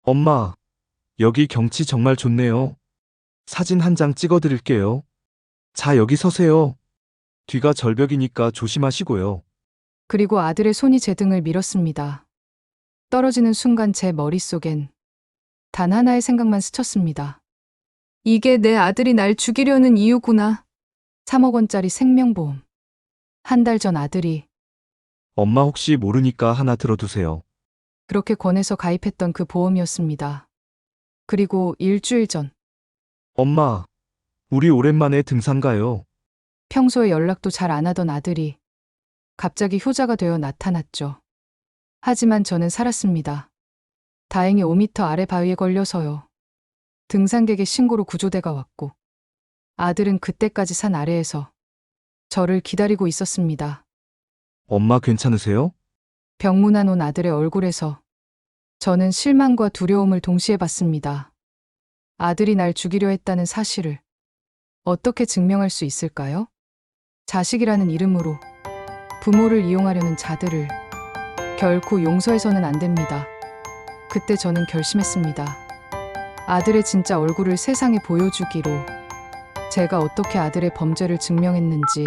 엄마, 여기 경치 정말 좋네요. 사진 한 장 찍어 드릴게요. 자, 여기 서세요. 뒤가 절벽이니까 조심하시고요. 그리고 아들의 손이 제 등을 밀었습니다. 떨어지는 순간 제 머릿속엔 단 하나의 생각만 스쳤습니다. 이게 내 아들이 날 죽이려는 이유구나. 3억 원짜리 생명보험. 한 달 전 아들이 엄마 혹시 모르니까 하나 들어두세요. 그렇게 권해서 가입했던 그 보험이었습니다. 그리고 일주일 전 엄마, 우리 오랜만에 등산 가요. 평소에 연락도 잘 안 하던 아들이 갑자기 효자가 되어 나타났죠. 하지만 저는 살았습니다. 다행히 5m 아래 바위에 걸려서요. 등산객의 신고로 구조대가 왔고 아들은 그때까지 산 아래에서 저를 기다리고 있었습니다. 엄마 괜찮으세요? 병문안 온 아들의 얼굴에서 저는 실망과 두려움을 동시에 봤습니다. 아들이 날 죽이려 했다는 사실을 어떻게 증명할 수 있을까요? 자식이라는 이름으로 부모를 이용하려는 자들을 결코 용서해서는 안 됩니다. 그때 저는 결심했습니다. 아들의 진짜 얼굴을 세상에 보여주기로. 제가 어떻게 아들의 범죄를 증명했는지,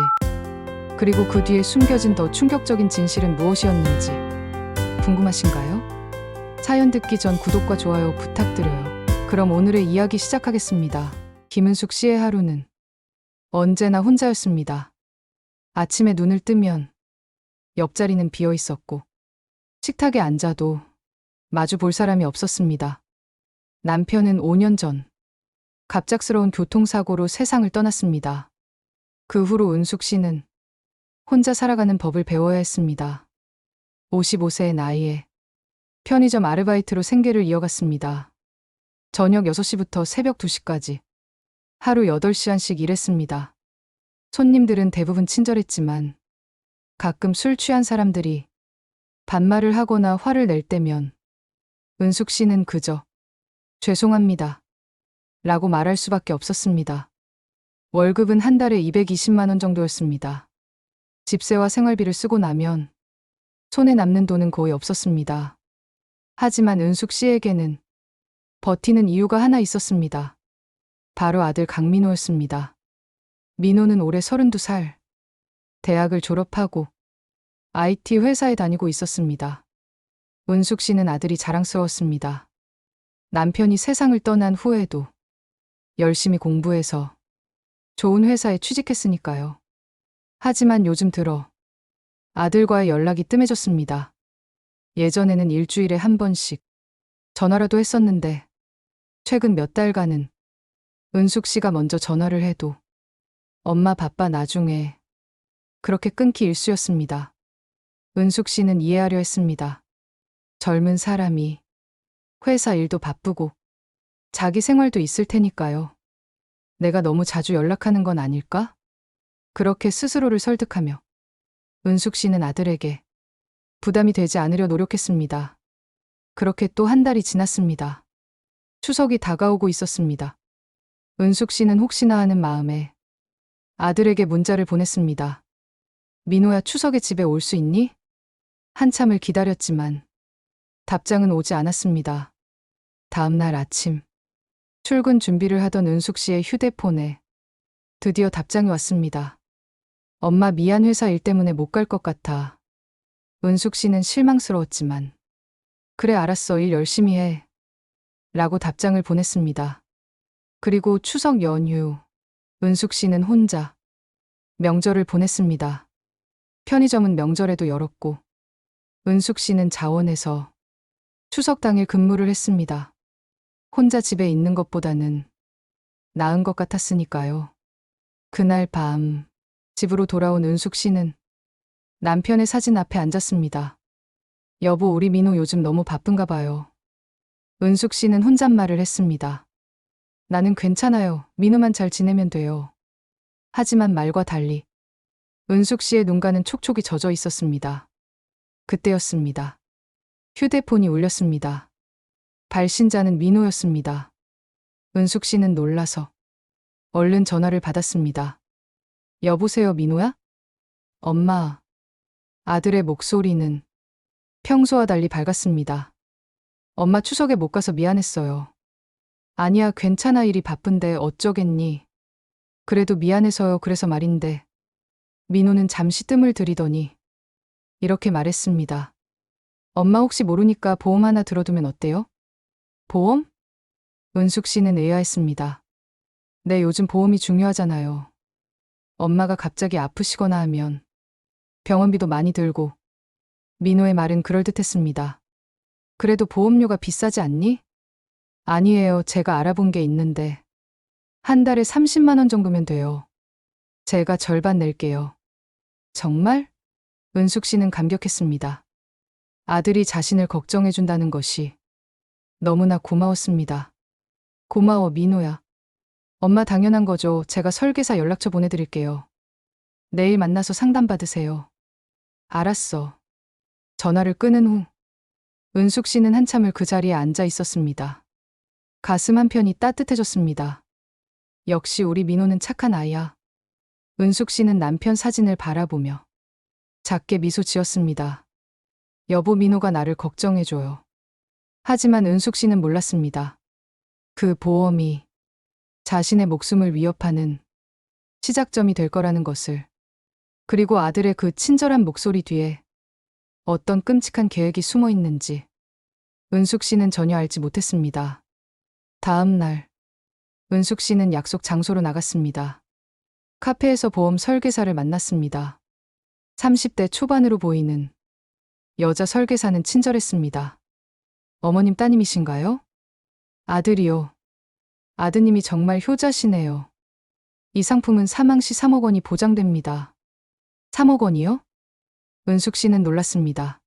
그리고 그 뒤에 숨겨진 더 충격적인 진실은 무엇이었는지 궁금하신가요? 사연 듣기 전 구독과 좋아요 부탁드려요. 그럼 오늘의 이야기 시작하겠습니다. 김은숙 씨의 하루는 언제나 혼자였습니다. 아침에 눈을 뜨면 옆자리는 비어 있었고 식탁에 앉아도 마주 볼 사람이 없었습니다. 남편은 5년 전 갑작스러운 교통사고로 세상을 떠났습니다. 그 후로 은숙 씨는 혼자 살아가는 법을 배워야 했습니다. 55세의 나이에 편의점 아르바이트로 생계를 이어갔습니다. 저녁 6시부터 새벽 2시까지 하루 8시간씩 일했습니다. 손님들은 대부분 친절했지만 가끔 술 취한 사람들이 반말을 하거나 화를 낼 때면 은숙 씨는 그저 죄송합니다 라고 말할 수밖에 없었습니다. 월급은 한 달에 220만 원 정도였습니다. 집세와 생활비를 쓰고 나면 손에 남는 돈은 거의 없었습니다. 하지만 은숙 씨에게는 버티는 이유가 하나 있었습니다. 바로 아들 강민호였습니다. 민호는 올해 32살, 대학을 졸업하고 IT 회사에 다니고 있었습니다. 은숙 씨는 아들이 자랑스러웠습니다. 남편이 세상을 떠난 후에도 열심히 공부해서 좋은 회사에 취직했으니까요. 하지만 요즘 들어 아들과의 연락이 뜸해졌습니다. 예전에는 일주일에 한 번씩 전화라도 했었는데 최근 몇 달간은 은숙 씨가 먼저 전화를 해도 엄마 바빠 나중에 그렇게 끊기 일쑤였습니다. 은숙 씨는 이해하려 했습니다. 젊은 사람이 회사 일도 바쁘고 자기 생활도 있을 테니까요. 내가 너무 자주 연락하는 건 아닐까? 그렇게 스스로를 설득하며 은숙 씨는 아들에게 부담이 되지 않으려 노력했습니다. 그렇게 또 한 달이 지났습니다. 추석이 다가오고 있었습니다. 은숙 씨는 혹시나 하는 마음에 아들에게 문자를 보냈습니다. 민호야, 추석에 집에 올 수 있니? 한참을 기다렸지만 답장은 오지 않았습니다. 다음 날 아침 출근 준비를 하던 은숙 씨의 휴대폰에 드디어 답장이 왔습니다. 엄마 미안, 회사 일 때문에 못 갈 것 같아. 은숙 씨는 실망스러웠지만 그래 알았어, 일 열심히 해 라고 답장을 보냈습니다. 그리고 추석 연휴 은숙 씨는 혼자 명절을 보냈습니다. 편의점은 명절에도 열었고 은숙 씨는 자원에서 추석 당일 근무를 했습니다. 혼자 집에 있는 것보다는 나은 것 같았으니까요. 그날 밤 집으로 돌아온 은숙 씨는 남편의 사진 앞에 앉았습니다. 여보, 우리 민호 요즘 너무 바쁜가 봐요. 은숙 씨는 혼잣말을 했습니다. 나는 괜찮아요. 민호만 잘 지내면 돼요. 하지만 말과 달리 은숙 씨의 눈가는 촉촉이 젖어 있었습니다. 그때였습니다. 휴대폰이 울렸습니다. 발신자는 민호였습니다. 은숙 씨는 놀라서 얼른 전화를 받았습니다. 여보세요, 민호야? 엄마. 아들의 목소리는 평소와 달리 밝았습니다. 엄마 추석에 못 가서 미안했어요. 아니야, 괜찮아. 일이 바쁜데 어쩌겠니. 그래도 미안해서요. 그래서 말인데. 민호는 잠시 뜸을 들이더니 이렇게 말했습니다. 엄마 혹시 모르니까 보험 하나 들어두면 어때요? 보험? 은숙 씨는 의아했습니다. 네, 요즘 보험이 중요하잖아요. 엄마가 갑자기 아프시거나 하면 병원비도 많이 들고. 민호의 말은 그럴듯했습니다. 그래도 보험료가 비싸지 않니? 아니에요. 제가 알아본 게 있는데 한 달에 30만 원 정도면 돼요. 제가 절반 낼게요. 정말? 은숙 씨는 감격했습니다. 아들이 자신을 걱정해준다는 것이 너무나 고마웠습니다. 고마워, 민호야. 엄마 당연한 거죠. 제가 설계사 연락처 보내드릴게요. 내일 만나서 상담받으세요. 알았어. 전화를 끊은 후 은숙 씨는 한참을 그 자리에 앉아 있었습니다. 가슴 한편이 따뜻해졌습니다. 역시 우리 민호는 착한 아이야. 은숙 씨는 남편 사진을 바라보며 작게 미소 지었습니다. 여보, 민호가 나를 걱정해줘요. 하지만 은숙 씨는 몰랐습니다. 그 보험이 자신의 목숨을 위협하는 시작점이 될 거라는 것을. 그리고 아들의 그 친절한 목소리 뒤에 어떤 끔찍한 계획이 숨어 있는지 은숙 씨는 전혀 알지 못했습니다. 다음 날, 은숙 씨는 약속 장소로 나갔습니다. 카페에서 보험 설계사를 만났습니다. 30대 초반으로 보이는 여자 설계사는 친절했습니다. 어머님 따님이신가요? 아들이요. 아드님이 정말 효자시네요. 이 상품은 사망 시 3억 원이 보장됩니다. 3억 원이요? 은숙 씨는 놀랐습니다.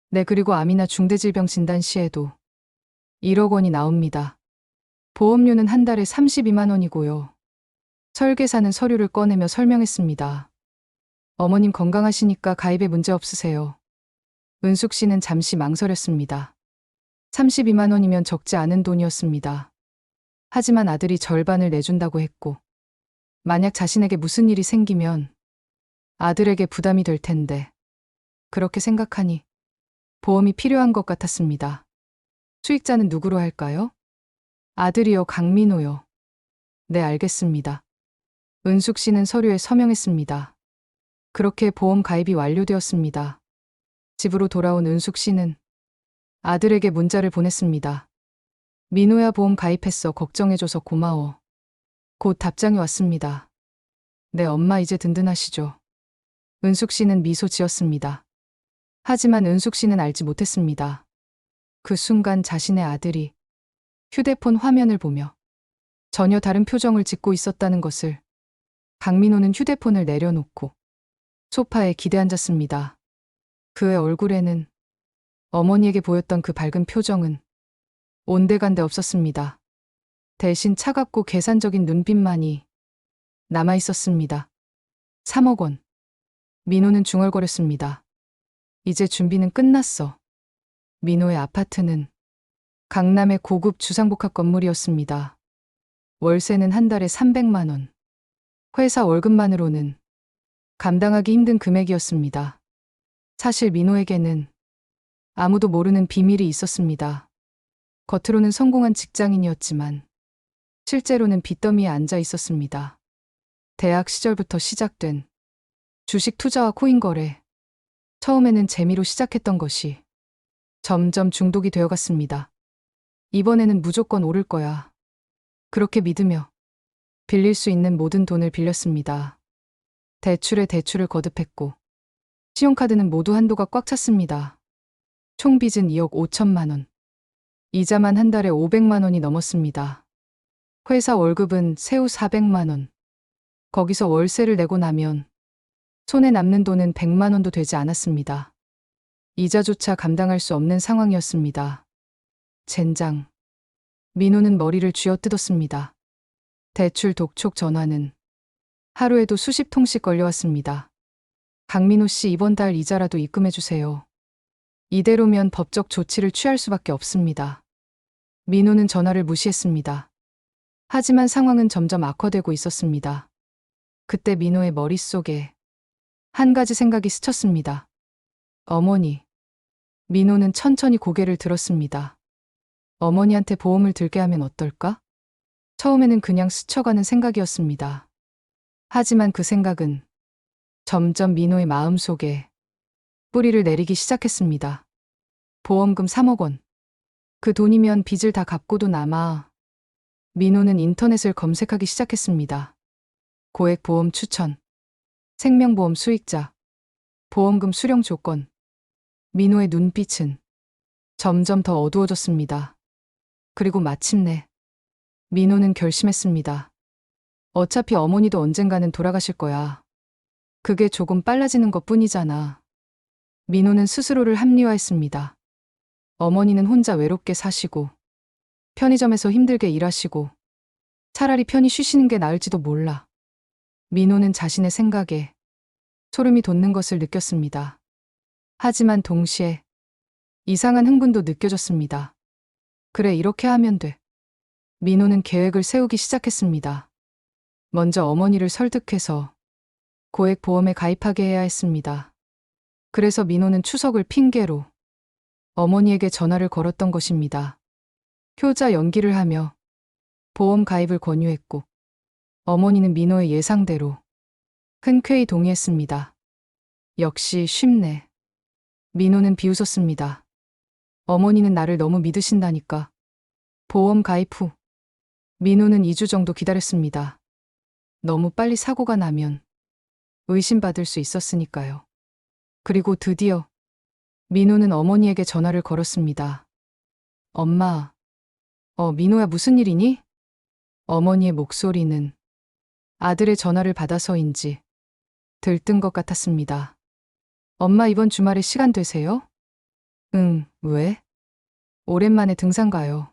네, 그리고 암이나 중대질병 진단 시에도 1억 원이 나옵니다. 보험료는 한 달에 32만 원이고요. 설계사는 서류를 꺼내며 설명했습니다. 어머님 건강하시니까 가입에 문제 없으세요. 은숙 씨는 잠시 망설였습니다. 32만 원이면 적지 않은 돈이었습니다. 하지만 아들이 절반을 내준다고 했고, 만약 자신에게 무슨 일이 생기면 아들에게 부담이 될 텐데, 그렇게 생각하니 보험이 필요한 것 같았습니다. 수익자는 누구로 할까요? 아들이요, 강민호요. 네, 알겠습니다. 은숙 씨는 서류에 서명했습니다. 그렇게 보험 가입이 완료되었습니다. 집으로 돌아온 은숙 씨는 아들에게 문자를 보냈습니다. 민호야, 보험 가입했어. 걱정해줘서 고마워. 곧 답장이 왔습니다. 네, 엄마 이제 든든하시죠? 은숙 씨는 미소 지었습니다. 하지만 은숙 씨는 알지 못했습니다. 그 순간 자신의 아들이 휴대폰 화면을 보며 전혀 다른 표정을 짓고 있었다는 것을. 강민호는 휴대폰을 내려놓고 소파에 기대앉았습니다. 그의 얼굴에는 어머니에게 보였던 그 밝은 표정은 온데간데 없었습니다. 대신 차갑고 계산적인 눈빛만이 남아 있었습니다. 3억 원. 민호는 중얼거렸습니다. 이제 준비는 끝났어. 민호의 아파트는 강남의 고급 주상복합 건물이었습니다. 월세는 한 달에 300만 원. 회사 월급만으로는 감당하기 힘든 금액이었습니다. 사실 민호에게는 아무도 모르는 비밀이 있었습니다. 겉으로는 성공한 직장인이었지만 실제로는 빚더미에 앉아 있었습니다. 대학 시절부터 시작된 주식 투자와 코인 거래. 처음에는 재미로 시작했던 것이 점점 중독이 되어갔습니다. 이번에는 무조건 오를 거야. 그렇게 믿으며 빌릴 수 있는 모든 돈을 빌렸습니다. 대출에 대출을 거듭했고 신용카드는 모두 한도가 꽉 찼습니다. 총 빚은 2억 5천만 원. 이자만 한 달에 500만 원이 넘었습니다. 회사 월급은 세후 400만 원. 거기서 월세를 내고 나면 손에 남는 돈은 100만 원도 되지 않았습니다. 이자조차 감당할 수 없는 상황이었습니다. 젠장. 민호는 머리를 쥐어뜯었습니다. 대출 독촉 전화는 하루에도 수십 통씩 걸려왔습니다. 강민호 씨, 이번 달 이자라도 입금해주세요. 이대로면 법적 조치를 취할 수밖에 없습니다. 민호는 전화를 무시했습니다. 하지만 상황은 점점 악화되고 있었습니다. 그때 민호의 머릿속에 한 가지 생각이 스쳤습니다. 어머니. 민호는 천천히 고개를 들었습니다. 어머니한테 보험을 들게 하면 어떨까? 처음에는 그냥 스쳐가는 생각이었습니다. 하지만 그 생각은 점점 민호의 마음속에 뿌리를 내리기 시작했습니다. 보험금 3억 원. 그 돈이면 빚을 다 갚고도 남아 민호는 인터넷을 검색하기 시작했습니다. 고액 보험 추천, 생명보험 수익자, 보험금 수령 조건. 민호의 눈빛은 점점 더 어두워졌습니다. 그리고 마침내 민호는 결심했습니다. 어차피 어머니도 언젠가는 돌아가실 거야. 그게 조금 빨라지는 것 뿐이잖아. 민호는 스스로를 합리화했습니다. 어머니는 혼자 외롭게 사시고, 편의점에서 힘들게 일하시고, 차라리 편히 쉬시는 게 나을지도 몰라. 민호는 자신의 생각에 소름이 돋는 것을 느꼈습니다. 하지만 동시에 이상한 흥분도 느껴졌습니다. 그래, 이렇게 하면 돼. 민호는 계획을 세우기 시작했습니다. 먼저 어머니를 설득해서 고액 보험에 가입하게 해야 했습니다. 그래서 민호는 추석을 핑계로 어머니에게 전화를 걸었던 것입니다. 효자 연기를 하며 보험 가입을 권유했고, 어머니는 민호의 예상대로 흔쾌히 동의했습니다. 역시 쉽네. 민호는 비웃었습니다. 어머니는 나를 너무 믿으신다니까. 보험 가입 후 민호는 2주 정도 기다렸습니다. 너무 빨리 사고가 나면 의심받을 수 있었으니까요. 그리고 드디어 민호는 어머니에게 전화를 걸었습니다. 엄마, 민호야, 무슨 일이니? 어머니의 목소리는 아들의 전화를 받아서인지 들뜬 것 같았습니다. 엄마, 이번 주말에 시간 되세요? 응, 왜? 오랜만에 등산 가요.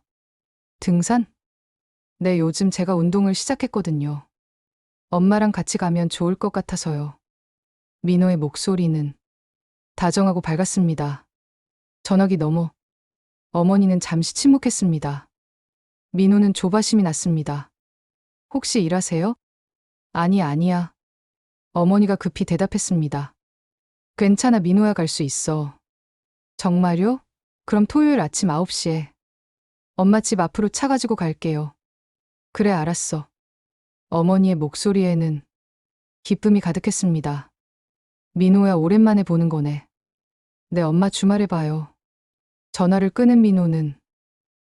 등산? 네, 요즘 제가 운동을 시작했거든요. 엄마랑 같이 가면 좋을 것 같아서요. 민호의 목소리는 다정하고 밝았습니다. 전화기 너머 어머니는 잠시 침묵했습니다. 민호는 조바심이 났습니다. 혹시 일하세요? 아니야. 어머니가 급히 대답했습니다. 괜찮아, 민호야, 갈 수 있어. 정말요? 그럼 토요일 아침 9시에 엄마 집 앞으로 차 가지고 갈게요. 그래, 알았어. 어머니의 목소리에는 기쁨이 가득했습니다. 민호야, 오랜만에 보는 거네. 네, 엄마, 주말에 봐요. 전화를 끊은 민호는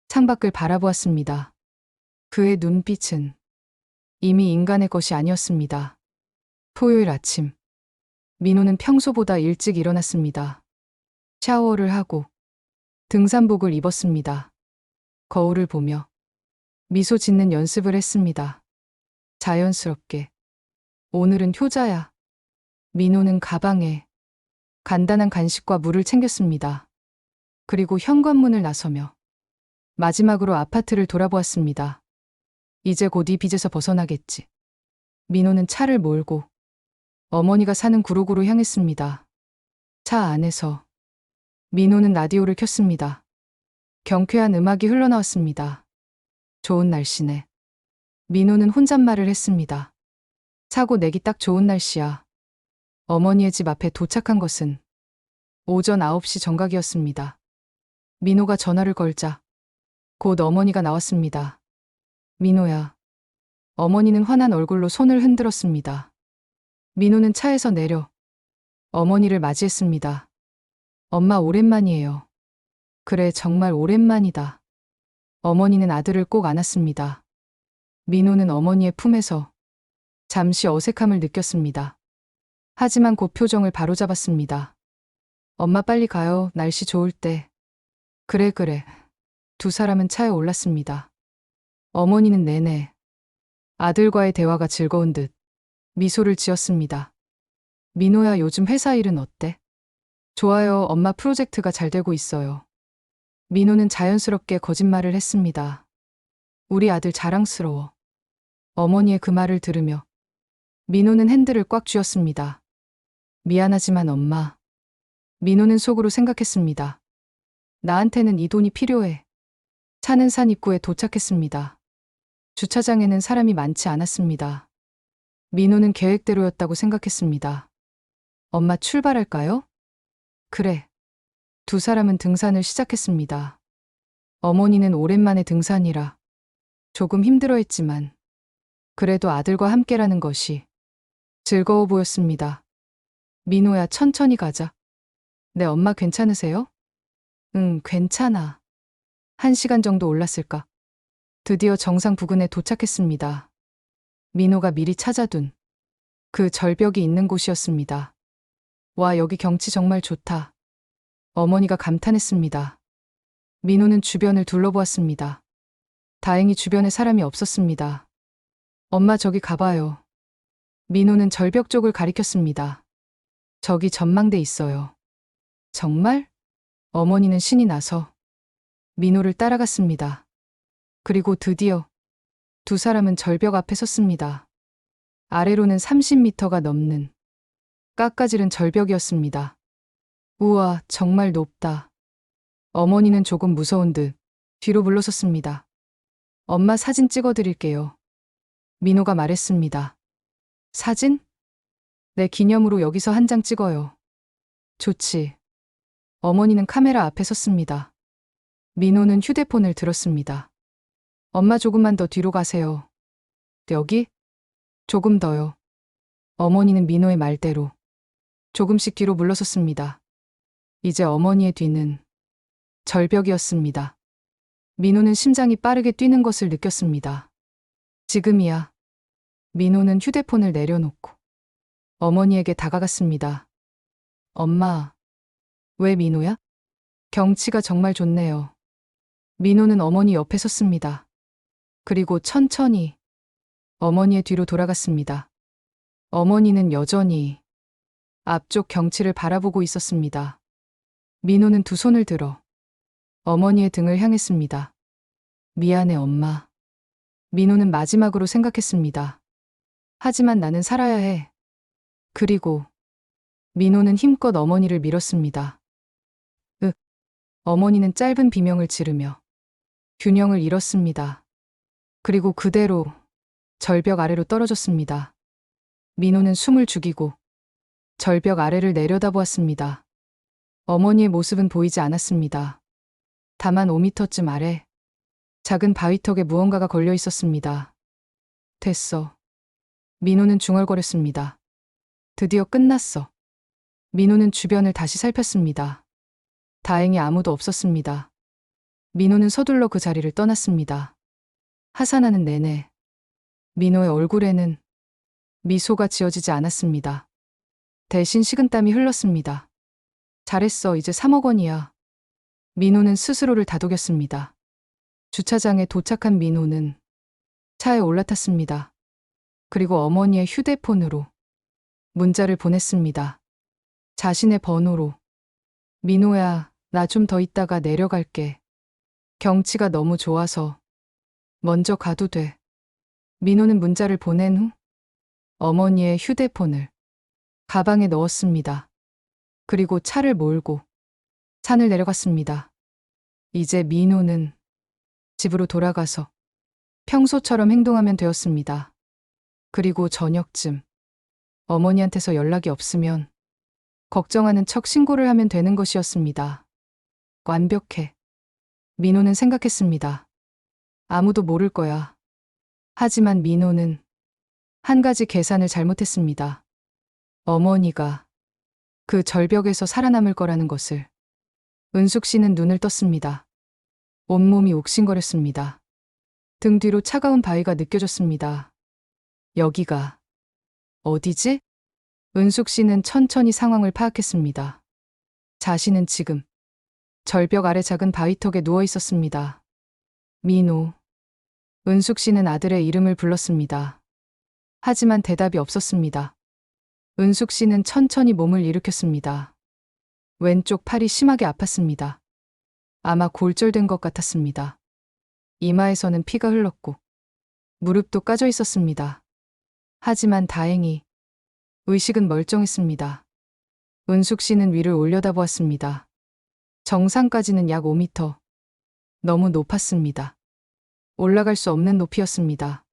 창밖을 바라보았습니다. 그의 눈빛은 이미 인간의 것이 아니었습니다. 토요일 아침, 민호는 평소보다 일찍 일어났습니다. 샤워를 하고 등산복을 입었습니다. 거울을 보며 미소 짓는 연습을 했습니다. 자연스럽게. 오늘은 효자야. 민호는 가방에 간단한 간식과 물을 챙겼습니다. 그리고 현관문을 나서며 마지막으로 아파트를 돌아보았습니다. 이제 곧 이 빚에서 벗어나겠지. 민호는 차를 몰고 어머니가 사는 구로구로 향했습니다. 차 안에서 민호는 라디오를 켰습니다. 경쾌한 음악이 흘러나왔습니다. 좋은 날씨네. 민호는 혼잣말을 했습니다. 사고 내기 딱 좋은 날씨야. 어머니의 집 앞에 도착한 것은 오전 9시 정각이었습니다. 민호가 전화를 걸자 곧 어머니가 나왔습니다. 민호야. 어머니는 화난 얼굴로 손을 흔들었습니다. 민호는 차에서 내려 어머니를 맞이했습니다. 엄마, 오랜만이에요. 그래, 정말 오랜만이다. 어머니는 아들을 꼭 안았습니다. 민호는 어머니의 품에서 잠시 어색함을 느꼈습니다. 하지만 곧 표정을 바로잡았습니다. 엄마, 빨리 가요. 날씨 좋을 때. 그래. 두 사람은 차에 올랐습니다. 어머니는 내내 아들과의 대화가 즐거운 듯 미소를 지었습니다. 민호야, 요즘 회사 일은 어때? 좋아요. 엄마, 프로젝트가 잘 되고 있어요. 민호는 자연스럽게 거짓말을 했습니다. 우리 아들 자랑스러워. 어머니의 그 말을 들으며 민호는 핸들을 꽉 쥐었습니다. 미안하지만 엄마. 민호는 속으로 생각했습니다. 나한테는 이 돈이 필요해. 차는 산 입구에 도착했습니다. 주차장에는 사람이 많지 않았습니다. 민호는 계획대로였다고 생각했습니다. 엄마, 출발할까요? 그래. 두 사람은 등산을 시작했습니다. 어머니는 오랜만에 등산이라 조금 힘들어했지만 그래도 아들과 함께라는 것이 즐거워 보였습니다. 민호야, 천천히 가자. 네, 엄마 괜찮으세요? 응, 괜찮아. 1시간 정도 올랐을까? 드디어 정상 부근에 도착했습니다. 민호가 미리 찾아둔 그 절벽이 있는 곳이었습니다. 와, 여기 경치 정말 좋다. 어머니가 감탄했습니다. 민호는 주변을 둘러보았습니다. 다행히 주변에 사람이 없었습니다. 엄마, 저기 가봐요. 민호는 절벽 쪽을 가리켰습니다. 저기 전망대 있어요. 정말? 어머니는 신이 나서 민호를 따라갔습니다. 그리고 드디어 두 사람은 절벽 앞에 섰습니다. 아래로는 30m가 넘는 깎아지른 절벽이었습니다. 우와, 정말 높다. 어머니는 조금 무서운 듯 뒤로 물러섰습니다. 엄마, 사진 찍어드릴게요. 민호가 말했습니다. 사진? 내 기념으로 여기서 한 장 찍어요. 좋지. 어머니는 카메라 앞에 섰습니다. 민호는 휴대폰을 들었습니다. 엄마, 조금만 더 뒤로 가세요. 여기? 조금 더요. 어머니는 민호의 말대로 조금씩 뒤로 물러섰습니다. 이제 어머니의 뒤는 절벽이었습니다. 민호는 심장이 빠르게 뛰는 것을 느꼈습니다. 지금이야. 민호는 휴대폰을 내려놓고 어머니에게 다가갔습니다. 엄마, 왜 민호야? 경치가 정말 좋네요. 민호는 어머니 옆에 섰습니다. 그리고 천천히 어머니의 뒤로 돌아갔습니다. 어머니는 여전히 앞쪽 경치를 바라보고 있었습니다. 민호는 두 손을 들어 어머니의 등을 향했습니다. 미안해, 엄마. 민호는 마지막으로 생각했습니다. 하지만 나는 살아야 해. 그리고 민호는 힘껏 어머니를 밀었습니다. 어머니는 짧은 비명을 지르며 균형을 잃었습니다. 그리고 그대로 절벽 아래로 떨어졌습니다. 민호는 숨을 죽이고 절벽 아래를 내려다보았습니다. 어머니의 모습은 보이지 않았습니다. 다만 5m쯤 아래 작은 바위턱에 무언가가 걸려 있었습니다. 됐어. 민호는 중얼거렸습니다. 드디어 끝났어. 민호는 주변을 다시 살폈습니다. 다행히 아무도 없었습니다. 민호는 서둘러 그 자리를 떠났습니다. 하산하는 내내 민호의 얼굴에는 미소가 지어지지 않았습니다. 대신 식은땀이 흘렀습니다. 잘했어, 이제 3억 원이야. 민호는 스스로를 다독였습니다. 주차장에 도착한 민호는 차에 올라탔습니다. 그리고 어머니의 휴대폰으로 문자를 보냈습니다. 자신의 번호로. 민호야, 나 좀 더 있다가 내려갈게. 경치가 너무 좋아서 먼저 가도 돼. 민호는 문자를 보낸 후 어머니의 휴대폰을 가방에 넣었습니다. 그리고 차를 몰고 산을 내려갔습니다. 이제 민호는 집으로 돌아가서 평소처럼 행동하면 되었습니다. 그리고 저녁쯤 어머니한테서 연락이 없으면 걱정하는 척 신고를 하면 되는 것이었습니다. 완벽해. 민호는 생각했습니다. 아무도 모를 거야. 하지만 민호는 한 가지 계산을 잘못했습니다. 어머니가 그 절벽에서 살아남을 거라는 것을. 은숙 씨는 눈을 떴습니다. 온몸이 옥신거렸습니다. 등 뒤로 차가운 바위가 느껴졌습니다. 여기가 어디지? 은숙 씨는 천천히 상황을 파악했습니다. 자신은 지금 절벽 아래 작은 바위턱에 누워 있었습니다. 민호. 은숙 씨는 아들의 이름을 불렀습니다. 하지만 대답이 없었습니다. 은숙 씨는 천천히 몸을 일으켰습니다. 왼쪽 팔이 심하게 아팠습니다. 아마 골절된 것 같았습니다. 이마에서는 피가 흘렀고 무릎도 까져 있었습니다. 하지만 다행히 의식은 멀쩡했습니다. 은숙 씨는 위를 올려다보았습니다. 정상까지는 약 5m. 너무 높았습니다. 올라갈 수 없는 높이였습니다.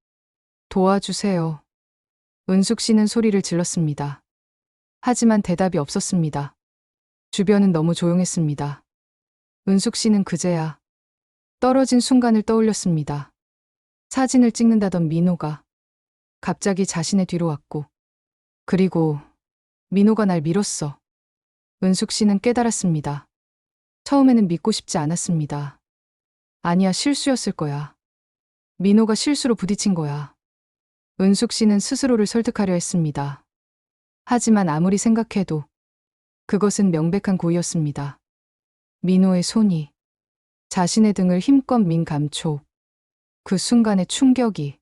도와주세요. 은숙 씨는 소리를 질렀습니다. 하지만 대답이 없었습니다. 주변은 너무 조용했습니다. 은숙 씨는 그제야 떨어진 순간을 떠올렸습니다. 사진을 찍는다던 민호가 갑자기 자신의 뒤로 왔고, 그리고 민호가 날 밀었어. 은숙 씨는 깨달았습니다. 처음에는 믿고 싶지 않았습니다. 아니야, 실수였을 거야. 민호가 실수로 부딪힌 거야. 은숙 씨는 스스로를 설득하려 했습니다. 하지만 아무리 생각해도 그것은 명백한 고의였습니다. 민호의 손이 자신의 등을 힘껏 민 감촉. 그 순간의 충격이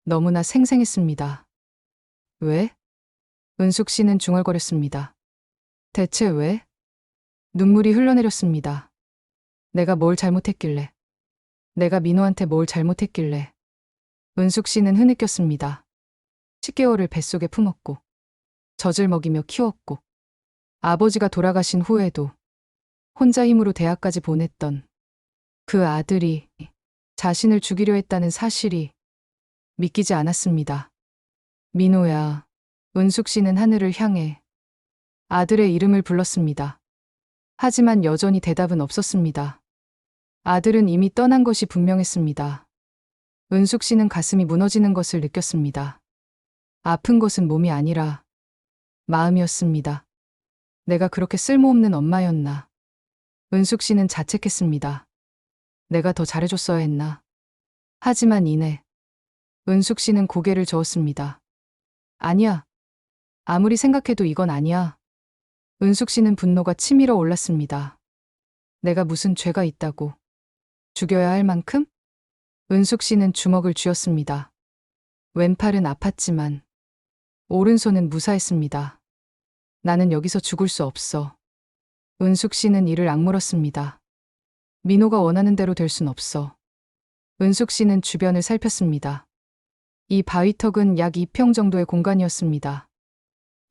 너무나 생생했습니다. 왜? 은숙 씨는 중얼거렸습니다. 대체 왜? 눈물이 흘러내렸습니다. 내가 뭘 잘못했길래? 내가 민호한테 뭘 잘못했길래? 은숙 씨는 흐느꼈습니다. 10개월을 뱃속에 품었고, 젖을 먹이며 키웠고, 아버지가 돌아가신 후에도 혼자 힘으로 대학까지 보냈던 그 아들이 자신을 죽이려 했다는 사실이 믿기지 않았습니다. 민호야. 은숙 씨는 하늘을 향해 아들의 이름을 불렀습니다. 하지만 여전히 대답은 없었습니다. 아들은 이미 떠난 것이 분명했습니다. 은숙 씨는 가슴이 무너지는 것을 느꼈습니다. 아픈 것은 몸이 아니라 마음이었습니다. 내가 그렇게 쓸모없는 엄마였나. 은숙 씨는 자책했습니다. 내가 더 잘해줬어야 했나. 하지만 이내 은숙 씨는 고개를 저었습니다. 아니야. 아무리 생각해도 이건 아니야. 은숙 씨는 분노가 치밀어 올랐습니다. 내가 무슨 죄가 있다고. 죽여야 할 만큼? 은숙 씨는 주먹을 쥐었습니다. 왼팔은 아팠지만 오른손은 무사했습니다. 나는 여기서 죽을 수 없어. 은숙 씨는 이를 악물었습니다. 민호가 원하는 대로 될 순 없어. 은숙 씨는 주변을 살폈습니다. 이 바위턱은 약 2평 정도의 공간이었습니다.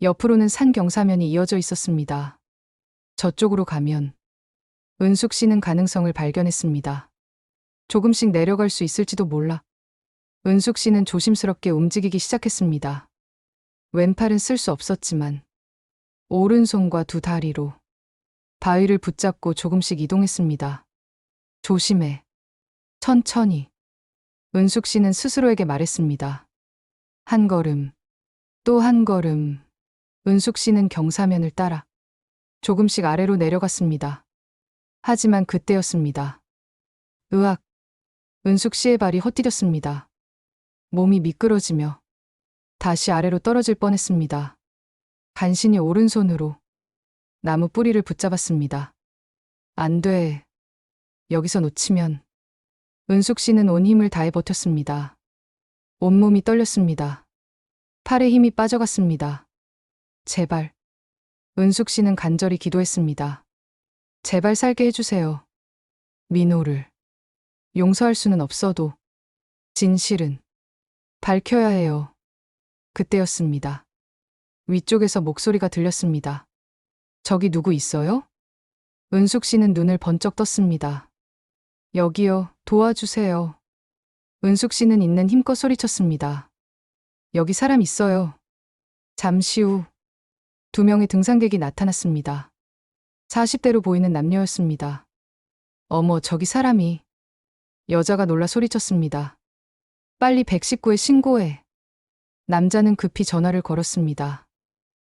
옆으로는 산 경사면이 이어져 있었습니다. 저쪽으로 가면 은숙 씨는 가능성을 발견했습니다. 조금씩 내려갈 수 있을지도 몰라. 은숙 씨는 조심스럽게 움직이기 시작했습니다. 왼팔은 쓸 수 없었지만 오른손과 두 다리로 바위를 붙잡고 조금씩 이동했습니다. 조심해. 천천히. 은숙 씨는 스스로에게 말했습니다. 한 걸음, 또 한 걸음. 은숙 씨는 경사면을 따라 조금씩 아래로 내려갔습니다. 하지만 그때였습니다. 으악. 은숙 씨의 발이 헛디뎠습니다. 몸이 미끄러지며 다시 아래로 떨어질 뻔했습니다. 간신히 오른손으로 나무 뿌리를 붙잡았습니다. 안 돼. 여기서 놓치면. 은숙 씨는 온 힘을 다해 버텼습니다. 온몸이 떨렸습니다. 팔에 힘이 빠져갔습니다. 제발. 은숙 씨는 간절히 기도했습니다. 제발 살게 해주세요. 민호를. 용서할 수는 없어도 진실은 밝혀야 해요. 그때였습니다. 위쪽에서 목소리가 들렸습니다. 저기 누구 있어요? 은숙 씨는 눈을 번쩍 떴습니다. 여기요, 도와주세요. 은숙 씨는 있는 힘껏 소리쳤습니다. 여기 사람 있어요. 잠시 후 2명의 등산객이 나타났습니다. 40대로 보이는 남녀였습니다. 어머, 저기 사람이. 여자가 놀라 소리쳤습니다. 빨리 119에 신고해. 남자는 급히 전화를 걸었습니다.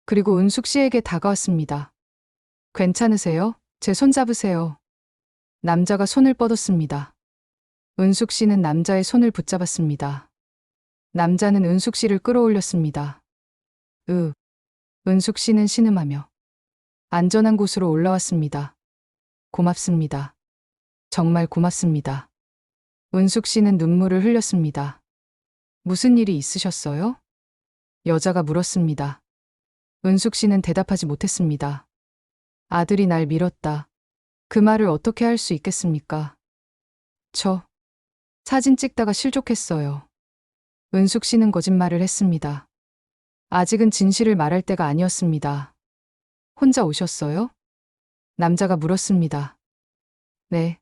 그리고 은숙 씨에게 다가왔습니다. 괜찮으세요? 제 손 잡으세요. 남자가 손을 뻗었습니다. 은숙 씨는 남자의 손을 붙잡았습니다. 남자는 은숙 씨를 끌어올렸습니다. 은숙 씨는 신음하며 안전한 곳으로 올라왔습니다. 고맙습니다. 정말 고맙습니다. 은숙 씨는 눈물을 흘렸습니다. 무슨 일이 있으셨어요? 여자가 물었습니다. 은숙 씨는 대답하지 못했습니다. 아들이 날 밀었다. 그 말을 어떻게 할 수 있겠습니까? 저 사진 찍다가 실족했어요. 은숙 씨는 거짓말을 했습니다. 아직은 진실을 말할 때가 아니었습니다. 혼자 오셨어요? 남자가 물었습니다. 네.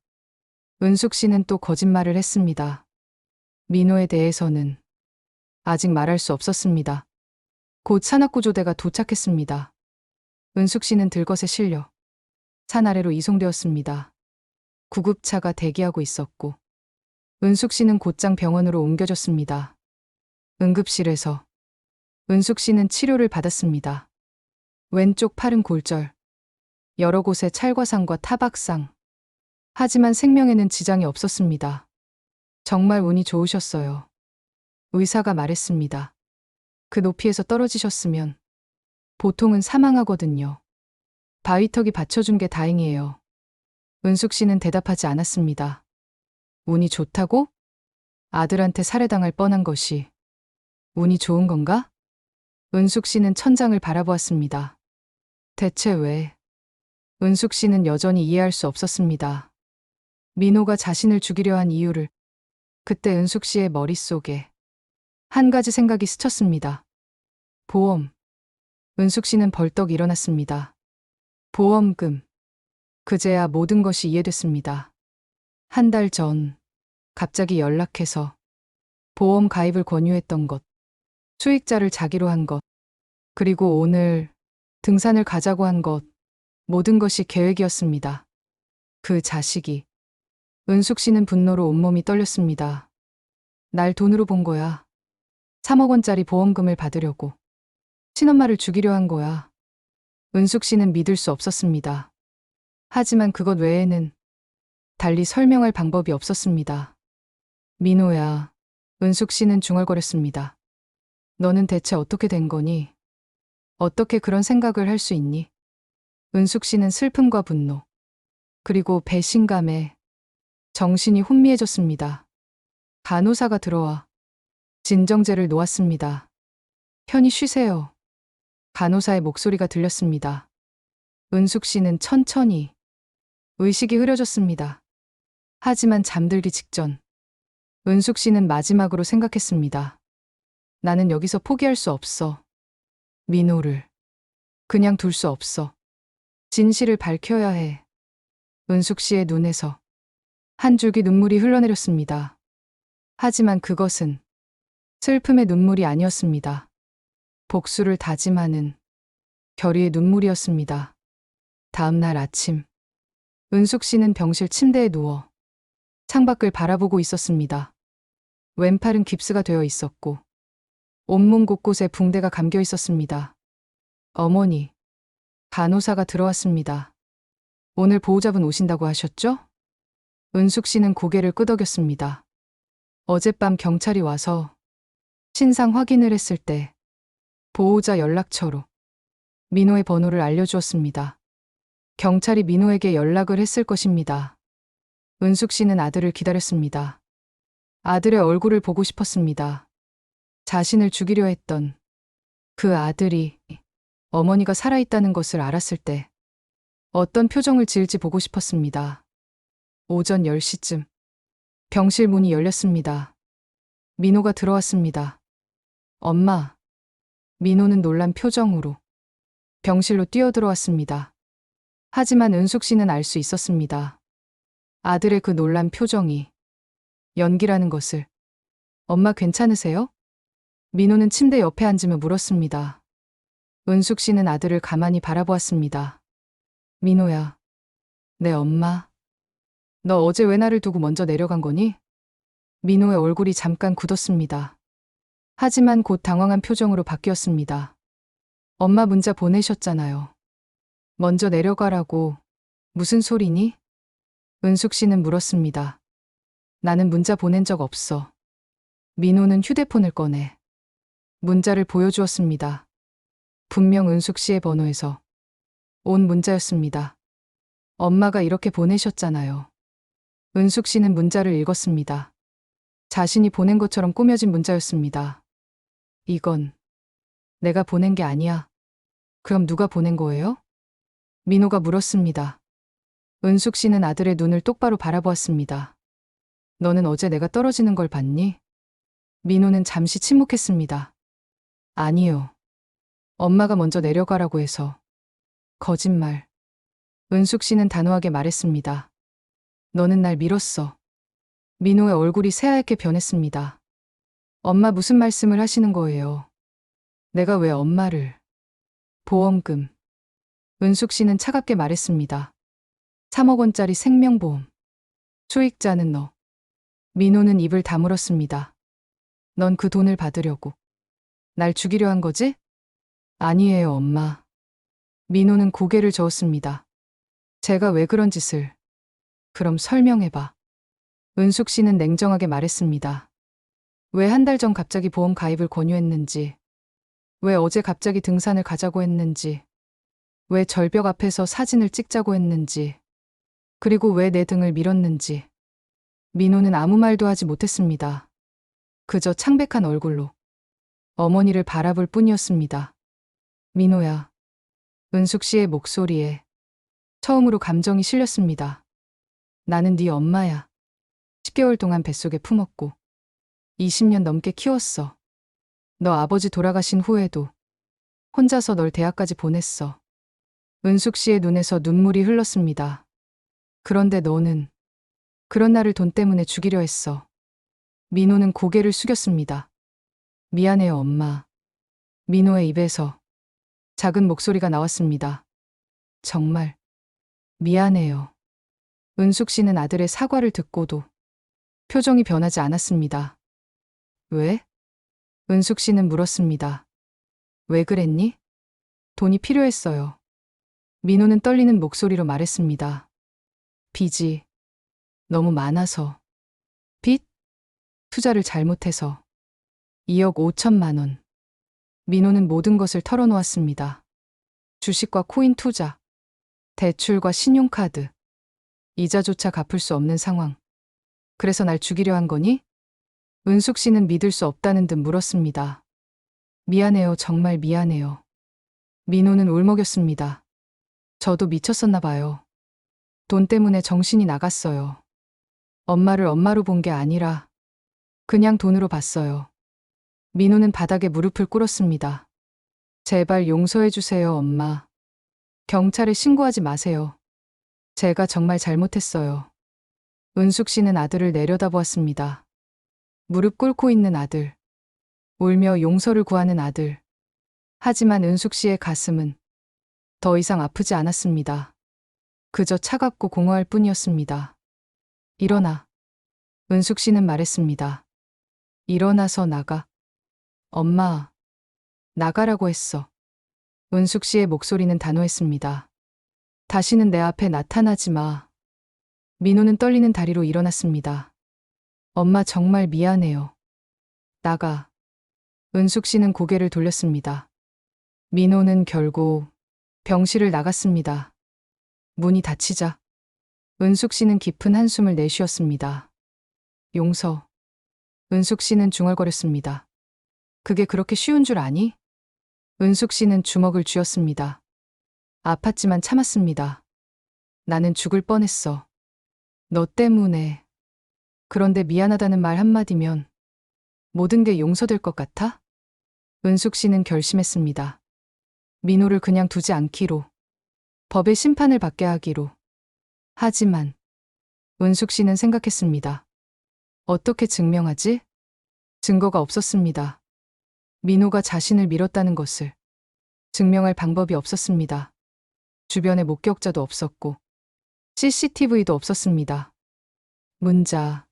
은숙 씨는 또 거짓말을 했습니다. 민호에 대해서는 아직 말할 수 없었습니다. 곧 산악구조대가 도착했습니다. 은숙 씨는 들것에 실려 산 아래로 이송되었습니다. 구급차가 대기하고 있었고 은숙 씨는 곧장 병원으로 옮겨졌습니다. 응급실에서 은숙 씨는 치료를 받았습니다. 왼쪽 팔은 골절, 여러 곳에 찰과상과 타박상. 하지만 생명에는 지장이 없었습니다. 정말 운이 좋으셨어요. 의사가 말했습니다. 그 높이에서 떨어지셨으면 보통은 사망하거든요. 바위턱이 받쳐준 게 다행이에요. 은숙 씨는 대답하지 않았습니다. 운이 좋다고? 아들한테 살해당할 뻔한 것이 운이 좋은 건가? 은숙 씨는 천장을 바라보았습니다. 대체 왜? 은숙 씨는 여전히 이해할 수 없었습니다. 민호가 자신을 죽이려 한 이유를. 그때 은숙 씨의 머릿속에 한 가지 생각이 스쳤습니다. 보험. 은숙 씨는 벌떡 일어났습니다. 보험금. 그제야 모든 것이 이해됐습니다. 한 달 전 갑자기 연락해서 보험 가입을 권유했던 것, 수익자를 자기로 한 것, 그리고 오늘 등산을 가자고 한 것, 모든 것이 계획이었습니다. 그 자식이. 은숙 씨는 분노로 온몸이 떨렸습니다. 날 돈으로 본 거야. 3억 원짜리 보험금을 받으려고. 친엄마를 죽이려 한 거야. 은숙 씨는 믿을 수 없었습니다. 하지만 그것 외에는 달리 설명할 방법이 없었습니다. 민호야. 은숙 씨는 중얼거렸습니다. 너는 대체 어떻게 된 거니? 어떻게 그런 생각을 할 수 있니? 은숙 씨는 슬픔과 분노, 그리고 배신감에 정신이 혼미해졌습니다. 간호사가 들어와 진정제를 놓았습니다. 편히 쉬세요. 간호사의 목소리가 들렸습니다. 은숙 씨는 천천히 의식이 흐려졌습니다. 하지만 잠들기 직전 은숙 씨는 마지막으로 생각했습니다. 나는 여기서 포기할 수 없어. 민호를 그냥 둘 수 없어. 진실을 밝혀야 해. 은숙 씨의 눈에서 한 줄기 눈물이 흘러내렸습니다. 하지만 그것은 슬픔의 눈물이 아니었습니다. 복수를 다짐하는 결의의 눈물이었습니다. 다음 날 아침, 은숙 씨는 병실 침대에 누워 창밖을 바라보고 있었습니다. 왼팔은 깁스가 되어 있었고 온몸 곳곳에 붕대가 감겨 있었습니다. 어머니, 간호사가 들어왔습니다. 오늘 보호자분 오신다고 하셨죠? 은숙 씨는 고개를 끄덕였습니다. 어젯밤 경찰이 와서 신상 확인을 했을 때 보호자 연락처로 민호의 번호를 알려주었습니다. 경찰이 민호에게 연락을 했을 것입니다. 은숙 씨는 아들을 기다렸습니다. 아들의 얼굴을 보고 싶었습니다. 자신을 죽이려 했던 그 아들이 어머니가 살아있다는 것을 알았을 때 어떤 표정을 지을지 보고 싶었습니다. 오전 10시쯤 병실 문이 열렸습니다. 민호가 들어왔습니다. 엄마. 민호는 놀란 표정으로 병실로 뛰어들어왔습니다. 하지만 은숙 씨는 알 수 있었습니다. 아들의 그 놀란 표정이 연기라는 것을. 엄마 괜찮으세요? 민호는 침대 옆에 앉으며 물었습니다. 은숙 씨는 아들을 가만히 바라보았습니다. 민호야. 내 엄마. 너 어제 왜 나를 두고 먼저 내려간 거니? 민호의 얼굴이 잠깐 굳었습니다. 하지만 곧 당황한 표정으로 바뀌었습니다. 엄마 문자 보내셨잖아요. 먼저 내려가라고. 무슨 소리니? 은숙 씨는 물었습니다. 나는 문자 보낸 적 없어. 민호는 휴대폰을 꺼내 문자를 보여주었습니다. 분명 은숙 씨의 번호에서 온 문자였습니다. 엄마가 이렇게 보내셨잖아요. 은숙 씨는 문자를 읽었습니다. 자신이 보낸 것처럼 꾸며진 문자였습니다. 이건 내가 보낸 게 아니야. 그럼 누가 보낸 거예요? 민호가 물었습니다. 은숙 씨는 아들의 눈을 똑바로 바라보았습니다. 너는 어제 내가 떨어지는 걸 봤니? 민호는 잠시 침묵했습니다. 아니요. 엄마가 먼저 내려가라고 해서. 거짓말. 은숙 씨는 단호하게 말했습니다. 너는 날 밀었어. 민호의 얼굴이 새하얗게 변했습니다. 엄마 무슨 말씀을 하시는 거예요? 내가 왜 엄마를. 보험금. 은숙 씨는 차갑게 말했습니다. 3억 원짜리 생명보험. 수익자는 너. 민호는 입을 다물었습니다. 넌 그 돈을 받으려고 날 죽이려 한 거지? 아니에요, 엄마. 민호는 고개를 저었습니다. 제가 왜 그런 짓을? 그럼 설명해봐. 은숙 씨는 냉정하게 말했습니다. 왜 한 달 전 갑자기 보험 가입을 권유했는지, 왜 어제 갑자기 등산을 가자고 했는지, 왜 절벽 앞에서 사진을 찍자고 했는지, 그리고 왜 내 등을 밀었는지. 민호는 아무 말도 하지 못했습니다. 그저 창백한 얼굴로 어머니를 바라볼 뿐이었습니다. 민호야. 은숙 씨의 목소리에 처음으로 감정이 실렸습니다. 나는 네 엄마야. 10개월 동안 뱃속에 품었고 20년 넘게 키웠어. 너 아버지 돌아가신 후에도 혼자서 널 대학까지 보냈어. 은숙 씨의 눈에서 눈물이 흘렀습니다. 그런데 너는 그런 나를 돈 때문에 죽이려 했어. 민호는 고개를 숙였습니다. 미안해요, 엄마. 민호의 입에서 작은 목소리가 나왔습니다. 정말 미안해요. 은숙 씨는 아들의 사과를 듣고도 표정이 변하지 않았습니다. 왜? 은숙 씨는 물었습니다. 왜 그랬니? 돈이 필요했어요. 민호는 떨리는 목소리로 말했습니다. 빚이 너무 많아서. 빚? 투자를 잘못해서. 2억 5천만 원. 민호는 모든 것을 털어놓았습니다. 주식과 코인 투자, 대출과 신용카드, 이자조차 갚을 수 없는 상황. 그래서 날 죽이려 한 거니? 은숙 씨는 믿을 수 없다는 듯 물었습니다. 미안해요, 정말 미안해요. 민호는 울먹였습니다. 저도 미쳤었나 봐요. 돈 때문에 정신이 나갔어요. 엄마를 엄마로 본 게 아니라 그냥 돈으로 봤어요. 민호는 바닥에 무릎을 꿇었습니다. 제발 용서해 주세요, 엄마. 경찰에 신고하지 마세요. 제가 정말 잘못했어요. 은숙 씨는 아들을 내려다보았습니다. 무릎 꿇고 있는 아들. 울며 용서를 구하는 아들. 하지만 은숙 씨의 가슴은 더 이상 아프지 않았습니다. 그저 차갑고 공허할 뿐이었습니다. 일어나. 은숙 씨는 말했습니다. 일어나서 나가. 엄마, 나가라고 했어. 은숙 씨의 목소리는 단호했습니다. 다시는 내 앞에 나타나지 마. 민호는 떨리는 다리로 일어났습니다. 엄마 정말 미안해요. 나가. 은숙 씨는 고개를 돌렸습니다. 민호는 결국 병실을 나갔습니다. 문이 닫히자 은숙 씨는 깊은 한숨을 내쉬었습니다. 용서. 은숙 씨는 중얼거렸습니다. 그게 그렇게 쉬운 줄 아니? 은숙 씨는 주먹을 쥐었습니다. 아팠지만 참았습니다. 나는 죽을 뻔했어. 너 때문에. 그런데 미안하다는 말 한마디면 모든 게 용서될 것 같아? 은숙 씨는 결심했습니다. 민호를 그냥 두지 않기로. 법의 심판을 받게 하기로. 하지만 은숙 씨는 생각했습니다. 어떻게 증명하지? 증거가 없었습니다. 민호가 자신을 밀었다는 것을 증명할 방법이 없었습니다. 주변에 목격자도 없었고 CCTV도 없었습니다. 문자.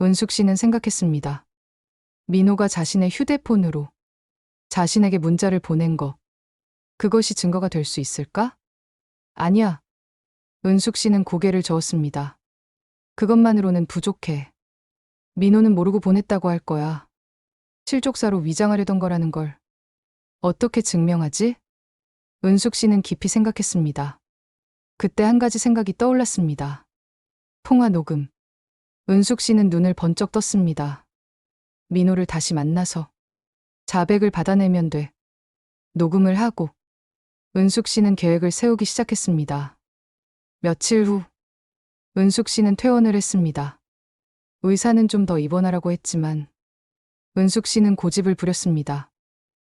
은숙 씨는 생각했습니다. 민호가 자신의 휴대폰으로 자신에게 문자를 보낸 것. 그것이 증거가 될 수 있을까? 아니야. 은숙 씨는 고개를 저었습니다. 그것만으로는 부족해. 민호는 모르고 보냈다고 할 거야. 실족사로 위장하려던 거라는 걸 어떻게 증명하지? 은숙 씨는 깊이 생각했습니다. 그때 한 가지 생각이 떠올랐습니다. 통화 녹음. 은숙 씨는 눈을 번쩍 떴습니다. 민호를 다시 만나서 자백을 받아내면 돼. 녹음을 하고 은숙 씨는 계획을 세우기 시작했습니다. 며칠 후 은숙 씨는 퇴원을 했습니다. 의사는 좀 더 입원하라고 했지만 은숙 씨는 고집을 부렸습니다.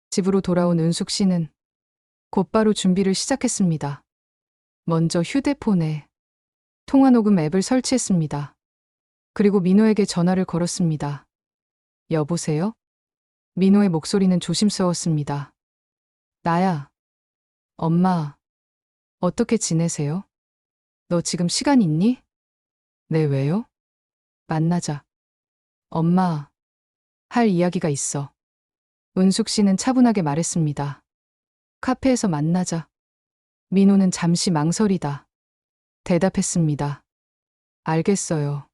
집으로 돌아온 은숙 씨는 곧바로 준비를 시작했습니다. 먼저 휴대폰에 통화 녹음 앱을 설치했습니다. 그리고 민호에게 전화를 걸었습니다. 여보세요? 민호의 목소리는 조심스러웠습니다. 나야. 엄마. 어떻게 지내세요? 너 지금 시간 있니? 네, 왜요? 만나자. 엄마, 할 이야기가 있어. 은숙 씨는 차분하게 말했습니다. 카페에서 만나자. 민호는 잠시 망설이다. 대답했습니다. 알겠어요.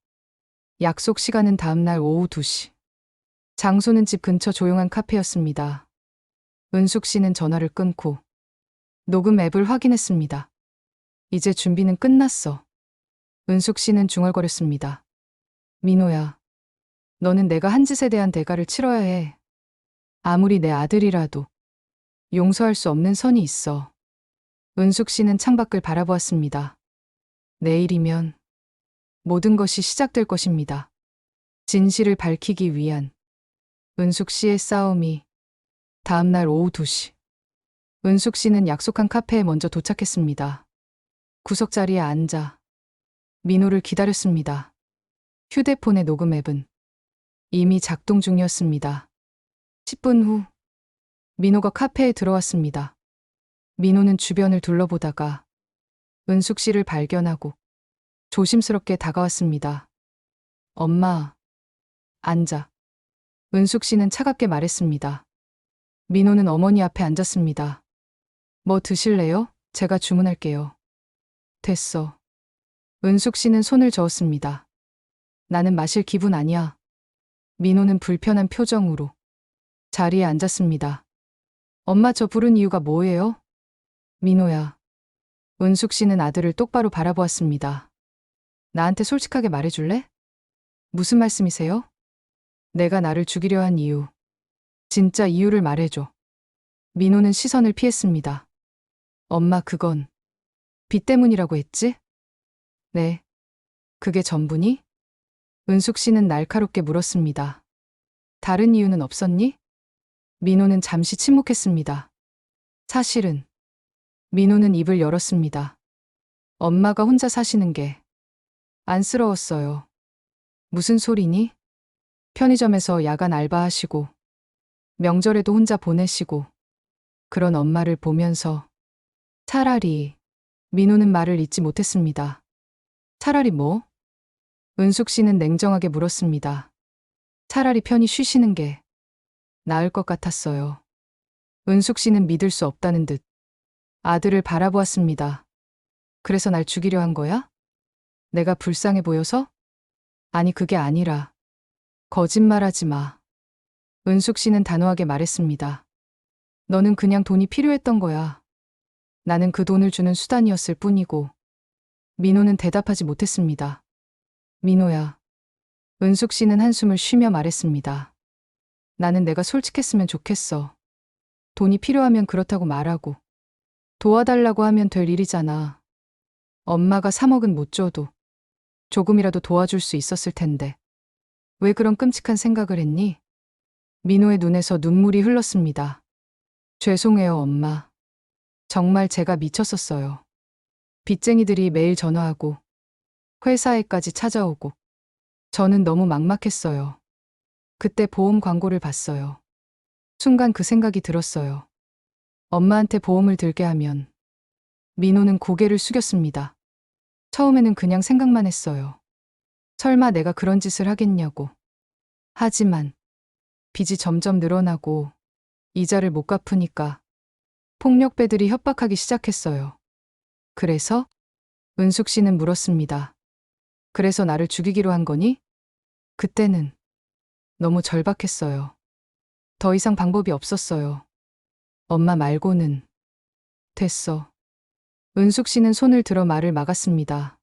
약속 시간은 다음날 오후 2시. 장소는 집 근처 조용한 카페였습니다. 은숙 씨는 전화를 끊고 녹음 앱을 확인했습니다. 이제 준비는 끝났어. 은숙 씨는 중얼거렸습니다. 민호야, 너는 내가 한 짓에 대한 대가를 치러야 해. 아무리 내 아들이라도 용서할 수 없는 선이 있어. 은숙 씨는 창밖을 바라보았습니다. 내일이면 모든 것이 시작될 것입니다. 진실을 밝히기 위한 은숙 씨의 싸움이 다음날 오후 2시. 은숙 씨는 약속한 카페에 먼저 도착했습니다. 구석자리에 앉아 민호를 기다렸습니다. 휴대폰의 녹음 앱은 이미 작동 중이었습니다. 10분 후 민호가 카페에 들어왔습니다. 민호는 주변을 둘러보다가 은숙 씨를 발견하고 조심스럽게 다가왔습니다. 엄마, 앉아. 은숙 씨는 차갑게 말했습니다. 민호는 어머니 앞에 앉았습니다. 뭐 드실래요? 제가 주문할게요. 됐어. 은숙 씨는 손을 저었습니다. 나는 마실 기분 아니야. 민호는 불편한 표정으로 자리에 앉았습니다. 엄마 저 부른 이유가 뭐예요? 민호야. 은숙 씨는 아들을 똑바로 바라보았습니다. 나한테 솔직하게 말해줄래? 무슨 말씀이세요? 내가 나를 죽이려 한 이유. 진짜 이유를 말해줘. 민호는 시선을 피했습니다. 엄마 그건 빚 때문이라고 했지? 네. 그게 전부니? 은숙 씨는 날카롭게 물었습니다. 다른 이유는 없었니? 민호는 잠시 침묵했습니다. 사실은 민호는 입을 열었습니다. 엄마가 혼자 사시는 게 안쓰러웠어요. 무슨 소리니? 편의점에서 야간 알바하시고 명절에도 혼자 보내시고 그런 엄마를 보면서 차라리 민호는 말을 잇지 못했습니다. 차라리 뭐? 은숙 씨는 냉정하게 물었습니다. 차라리 편히 쉬시는 게 나을 것 같았어요. 은숙 씨는 믿을 수 없다는 듯 아들을 바라보았습니다. 그래서 날 죽이려 한 거야? 내가 불쌍해 보여서? 아니 그게 아니라 거짓말하지 마. 은숙 씨는 단호하게 말했습니다. 너는 그냥 돈이 필요했던 거야. 나는 그 돈을 주는 수단이었을 뿐이고. 민호는 대답하지 못했습니다. 민호야. 은숙 씨는 한숨을 쉬며 말했습니다. 나는 내가 솔직했으면 좋겠어. 돈이 필요하면 그렇다고 말하고 도와달라고 하면 될 일이잖아. 엄마가 3억은 못 줘도 조금이라도 도와줄 수 있었을 텐데. 왜 그런 끔찍한 생각을 했니? 민호의 눈에서 눈물이 흘렀습니다. 죄송해요, 엄마. 정말 제가 미쳤었어요. 빚쟁이들이 매일 전화하고 회사에까지 찾아오고 저는 너무 막막했어요. 그때 보험 광고를 봤어요. 순간 그 생각이 들었어요. 엄마한테 보험을 들게 하면. 민호는 고개를 숙였습니다. 처음에는 그냥 생각만 했어요. 설마 내가 그런 짓을 하겠냐고. 하지만 빚이 점점 늘어나고 이자를 못 갚으니까 폭력배들이 협박하기 시작했어요. 그래서? 은숙 씨는 물었습니다. 그래서 나를 죽이기로 한 거니? 그때는 너무 절박했어요. 더 이상 방법이 없었어요. 엄마 말고는. 됐어. 은숙 씨는 손을 들어 말을 막았습니다.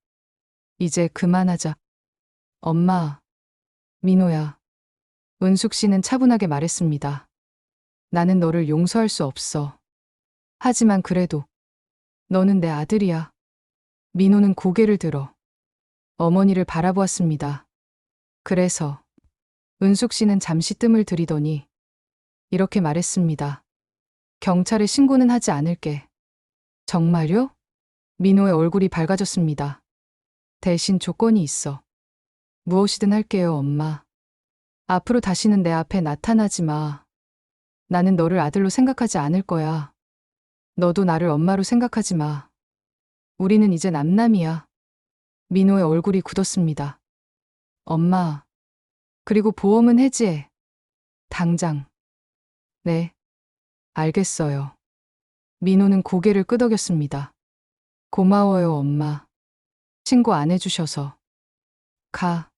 이제 그만하자. 엄마. 민호야. 은숙 씨는 차분하게 말했습니다. 나는 너를 용서할 수 없어. 하지만 그래도 너는 내 아들이야. 민호는 고개를 들어 어머니를 바라보았습니다. 그래서 은숙 씨는 잠시 뜸을 들이더니 이렇게 말했습니다. 경찰에 신고는 하지 않을게. 정말요? 민호의 얼굴이 밝아졌습니다. 대신 조건이 있어. 무엇이든 할게요, 엄마. 앞으로 다시는 내 앞에 나타나지 마. 나는 너를 아들로 생각하지 않을 거야. 너도 나를 엄마로 생각하지 마. 우리는 이제 남남이야. 민호의 얼굴이 굳었습니다. 엄마. 그리고 보험은 해지해. 당장. 네. 알겠어요. 민호는 고개를 끄덕였습니다. 고마워요, 엄마. 신고 안 해주셔서. 가.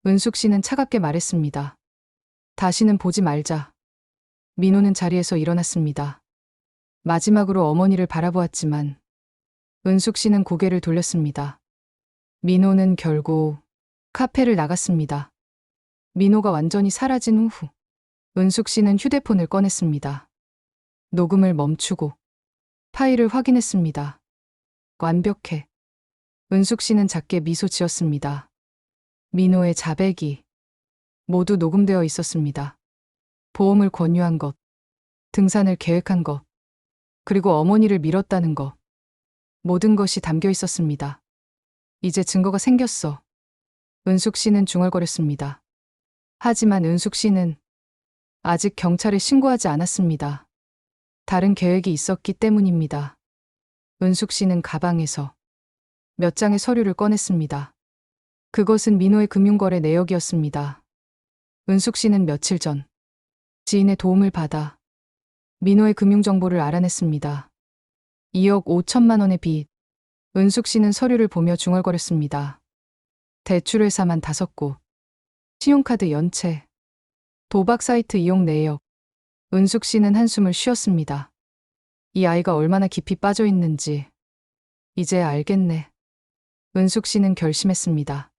은숙 씨는 차갑게 말했습니다. 다시는 보지 말자. 민호는 자리에서 일어났습니다. 마지막으로 어머니를 바라보았지만 은숙 씨는 고개를 돌렸습니다. 민호는 결국 카페를 나갔습니다. 민호가 완전히 사라진 후 은숙 씨는 휴대폰을 꺼냈습니다. 녹음을 멈추고 파일을 확인했습니다. 완벽해. 은숙 씨는 작게 미소 지었습니다. 민호의 자백이 모두 녹음되어 있었습니다. 보험을 권유한 것, 등산을 계획한 것, 그리고 어머니를 밀었다는 것. 모든 것이 담겨 있었습니다. 이제 증거가 생겼어. 은숙 씨는 중얼거렸습니다. 하지만 은숙 씨는 아직 경찰에 신고하지 않았습니다. 다른 계획이 있었기 때문입니다. 은숙 씨는 가방에서 몇 장의 서류를 꺼냈습니다. 그것은 민호의 금융거래 내역이었습니다. 은숙 씨는 며칠 전 지인의 도움을 받아 민호의 금융정보를 알아냈습니다. 2억 5천만 원의 빚. 은숙 씨는 서류를 보며 중얼거렸습니다. 대출회사만 5곳, 신용카드 연체, 도박 사이트 이용 내역. 은숙 씨는 한숨을 쉬었습니다. 이 아이가 얼마나 깊이 빠져 있는지 이제 알겠네. 은숙 씨는 결심했습니다.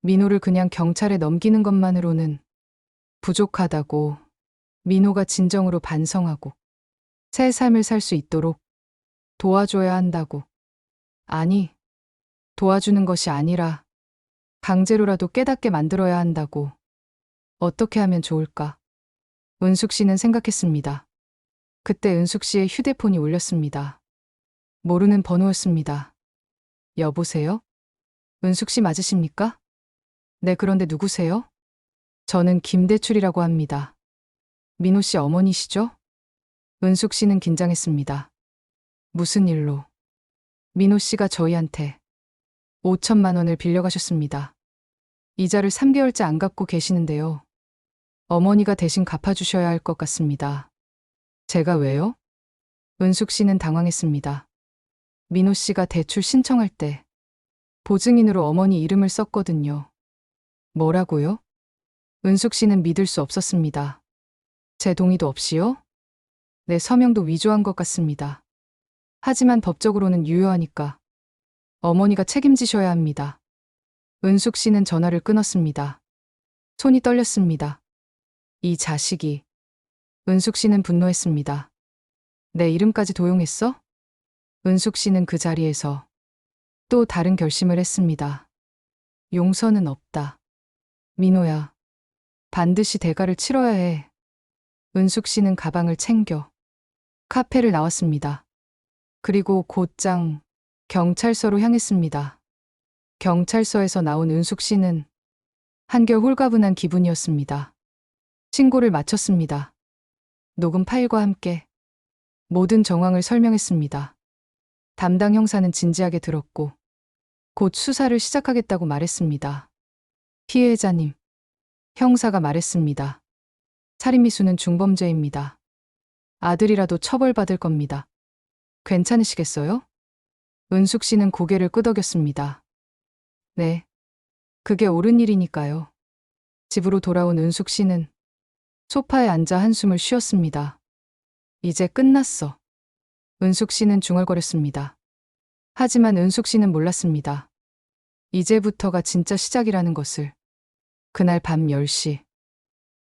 민호를 그냥 경찰에 넘기는 것만으로는 부족하다고. 민호가 진정으로 반성하고 새 삶을 살 수 있도록 도와줘야 한다고. 아니, 도와주는 것이 아니라 강제로라도 깨닫게 만들어야 한다고. 어떻게 하면 좋을까? 은숙 씨는 생각했습니다. 그때 은숙 씨의 휴대폰이 울렸습니다. 모르는 번호였습니다. 여보세요? 은숙 씨 맞으십니까? 네, 그런데 누구세요? 저는 김대출이라고 합니다. 민호 씨 어머니시죠? 은숙 씨는 긴장했습니다. 무슨 일로? 민호 씨가 저희한테 5천만 원을 빌려가셨습니다. 이자를 3개월째 안 갚고 계시는데요. 어머니가 대신 갚아주셔야 할 것 같습니다. 제가 왜요? 은숙 씨는 당황했습니다. 민호 씨가 대출 신청할 때 보증인으로 어머니 이름을 썼거든요. 뭐라고요? 은숙 씨는 믿을 수 없었습니다. 제 동의도 없이요? 내 서명도 위조한 것 같습니다. 하지만 법적으로는 유효하니까 어머니가 책임지셔야 합니다. 은숙 씨는 전화를 끊었습니다. 손이 떨렸습니다. 이 자식이. 은숙 씨는 분노했습니다. 내 이름까지 도용했어? 은숙 씨는 그 자리에서 또 다른 결심을 했습니다. 용서는 없다. 민호야, 반드시 대가를 치러야 해. 은숙 씨는 가방을 챙겨 카페를 나왔습니다. 그리고 곧장 경찰서로 향했습니다. 경찰서에서 나온 은숙 씨는 한결 홀가분한 기분이었습니다. 신고를 마쳤습니다. 녹음 파일과 함께 모든 정황을 설명했습니다. 담당 형사는 진지하게 들었고 곧 수사를 시작하겠다고 말했습니다. 피해자님, 형사가 말했습니다. 살인미수는 중범죄입니다. 아들이라도 처벌받을 겁니다. 괜찮으시겠어요? 은숙 씨는 고개를 끄덕였습니다. 네, 그게 옳은 일이니까요. 집으로 돌아온 은숙 씨는 소파에 앉아 한숨을 쉬었습니다. 이제 끝났어. 은숙 씨는 중얼거렸습니다. 하지만 은숙 씨는 몰랐습니다. 이제부터가 진짜 시작이라는 것을. 그날 밤 10시.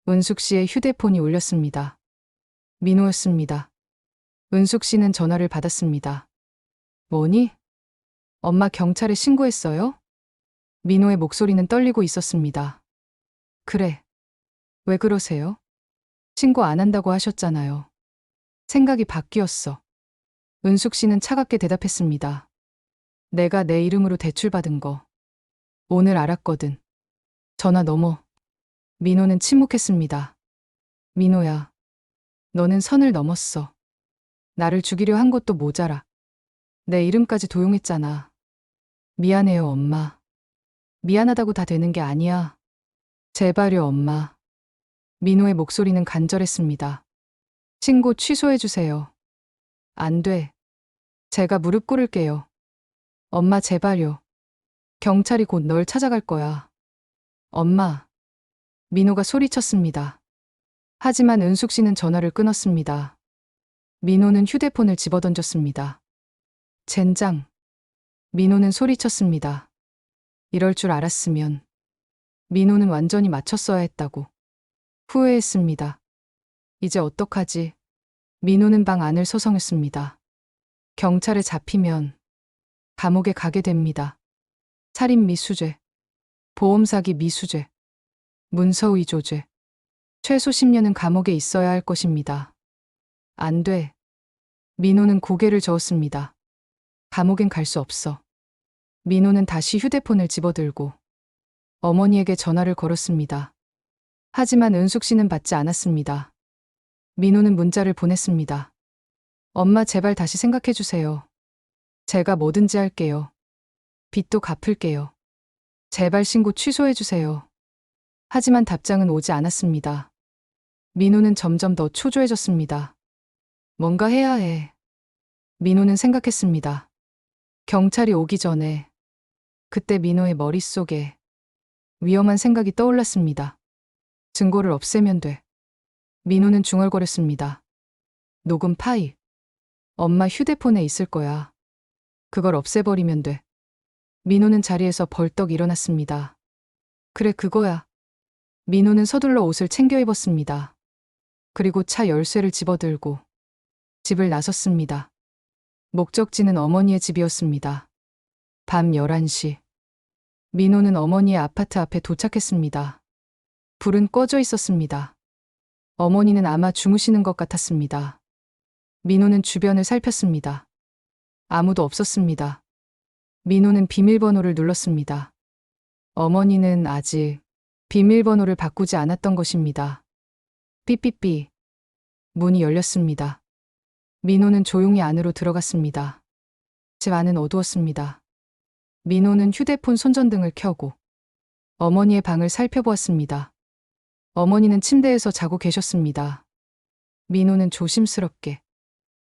은숙 씨의 휴대폰이 울렸습니다. 민호였습니다. 은숙 씨는 전화를 받았습니다. 뭐니? 엄마 경찰에 신고했어요? 민호의 목소리는 떨리고 있었습니다. 그래. 왜 그러세요? 신고 안 한다고 하셨잖아요. 생각이 바뀌었어. 은숙 씨는 차갑게 대답했습니다. 내가 내 이름으로 대출받은 거 오늘 알았거든. 전화 넘어. 민호는 침묵했습니다. 민호야, 너는 선을 넘었어. 나를 죽이려 한 것도 모자라. 내 이름까지 도용했잖아. 미안해요, 엄마. 미안하다고 다 되는 게 아니야. 제발요, 엄마. 민호의 목소리는 간절했습니다. 신고 취소해주세요. 안 돼. 제가 무릎 꿇을게요. 엄마, 제발요. 경찰이 곧 널 찾아갈 거야. 엄마. 민호가 소리쳤습니다. 하지만 은숙 씨는 전화를 끊었습니다. 민호는 휴대폰을 집어던졌습니다. 젠장. 민호는 소리쳤습니다. 이럴 줄 알았으면. 민호는 완전히 맞췄어야 했다고. 후회했습니다. 이제 어떡하지? 민호는 방 안을 서성였습니다. 경찰에 잡히면 감옥에 가게 됩니다. 살인 미수죄, 보험 사기 미수죄, 문서 위조죄. 최소 10년은 감옥에 있어야 할 것입니다. 안 돼. 민호는 고개를 저었습니다. 감옥엔 갈 수 없어. 민호는 다시 휴대폰을 집어들고 어머니에게 전화를 걸었습니다. 하지만 은숙 씨는 받지 않았습니다. 민호는 문자를 보냈습니다. 엄마, 제발 다시 생각해 주세요. 제가 뭐든지 할게요. 빚도 갚을게요. 제발 신고 취소해 주세요. 하지만 답장은 오지 않았습니다. 민호는 점점 더 초조해졌습니다. 뭔가 해야 해. 민호는 생각했습니다. 경찰이 오기 전에. 그때 민호의 머릿속에 위험한 생각이 떠올랐습니다. 증거를 없애면 돼. 민호는 중얼거렸습니다. 녹음 파일. 엄마 휴대폰에 있을 거야. 그걸 없애버리면 돼. 민호는 자리에서 벌떡 일어났습니다. 그래, 그거야. 민호는 서둘러 옷을 챙겨 입었습니다. 그리고 차 열쇠를 집어들고 집을 나섰습니다. 목적지는 어머니의 집이었습니다. 밤 11시. 민호는 어머니의 아파트 앞에 도착했습니다. 불은 꺼져 있었습니다. 어머니는 아마 주무시는 것 같았습니다. 민호는 주변을 살폈습니다. 아무도 없었습니다. 민호는 비밀번호를 눌렀습니다. 어머니는 아직 비밀번호를 바꾸지 않았던 것입니다. 삐삐삐. 문이 열렸습니다. 민호는 조용히 안으로 들어갔습니다. 집 안은 어두웠습니다. 민호는 휴대폰 손전등을 켜고 어머니의 방을 살펴보았습니다. 어머니는 침대에서 자고 계셨습니다. 민호는 조심스럽게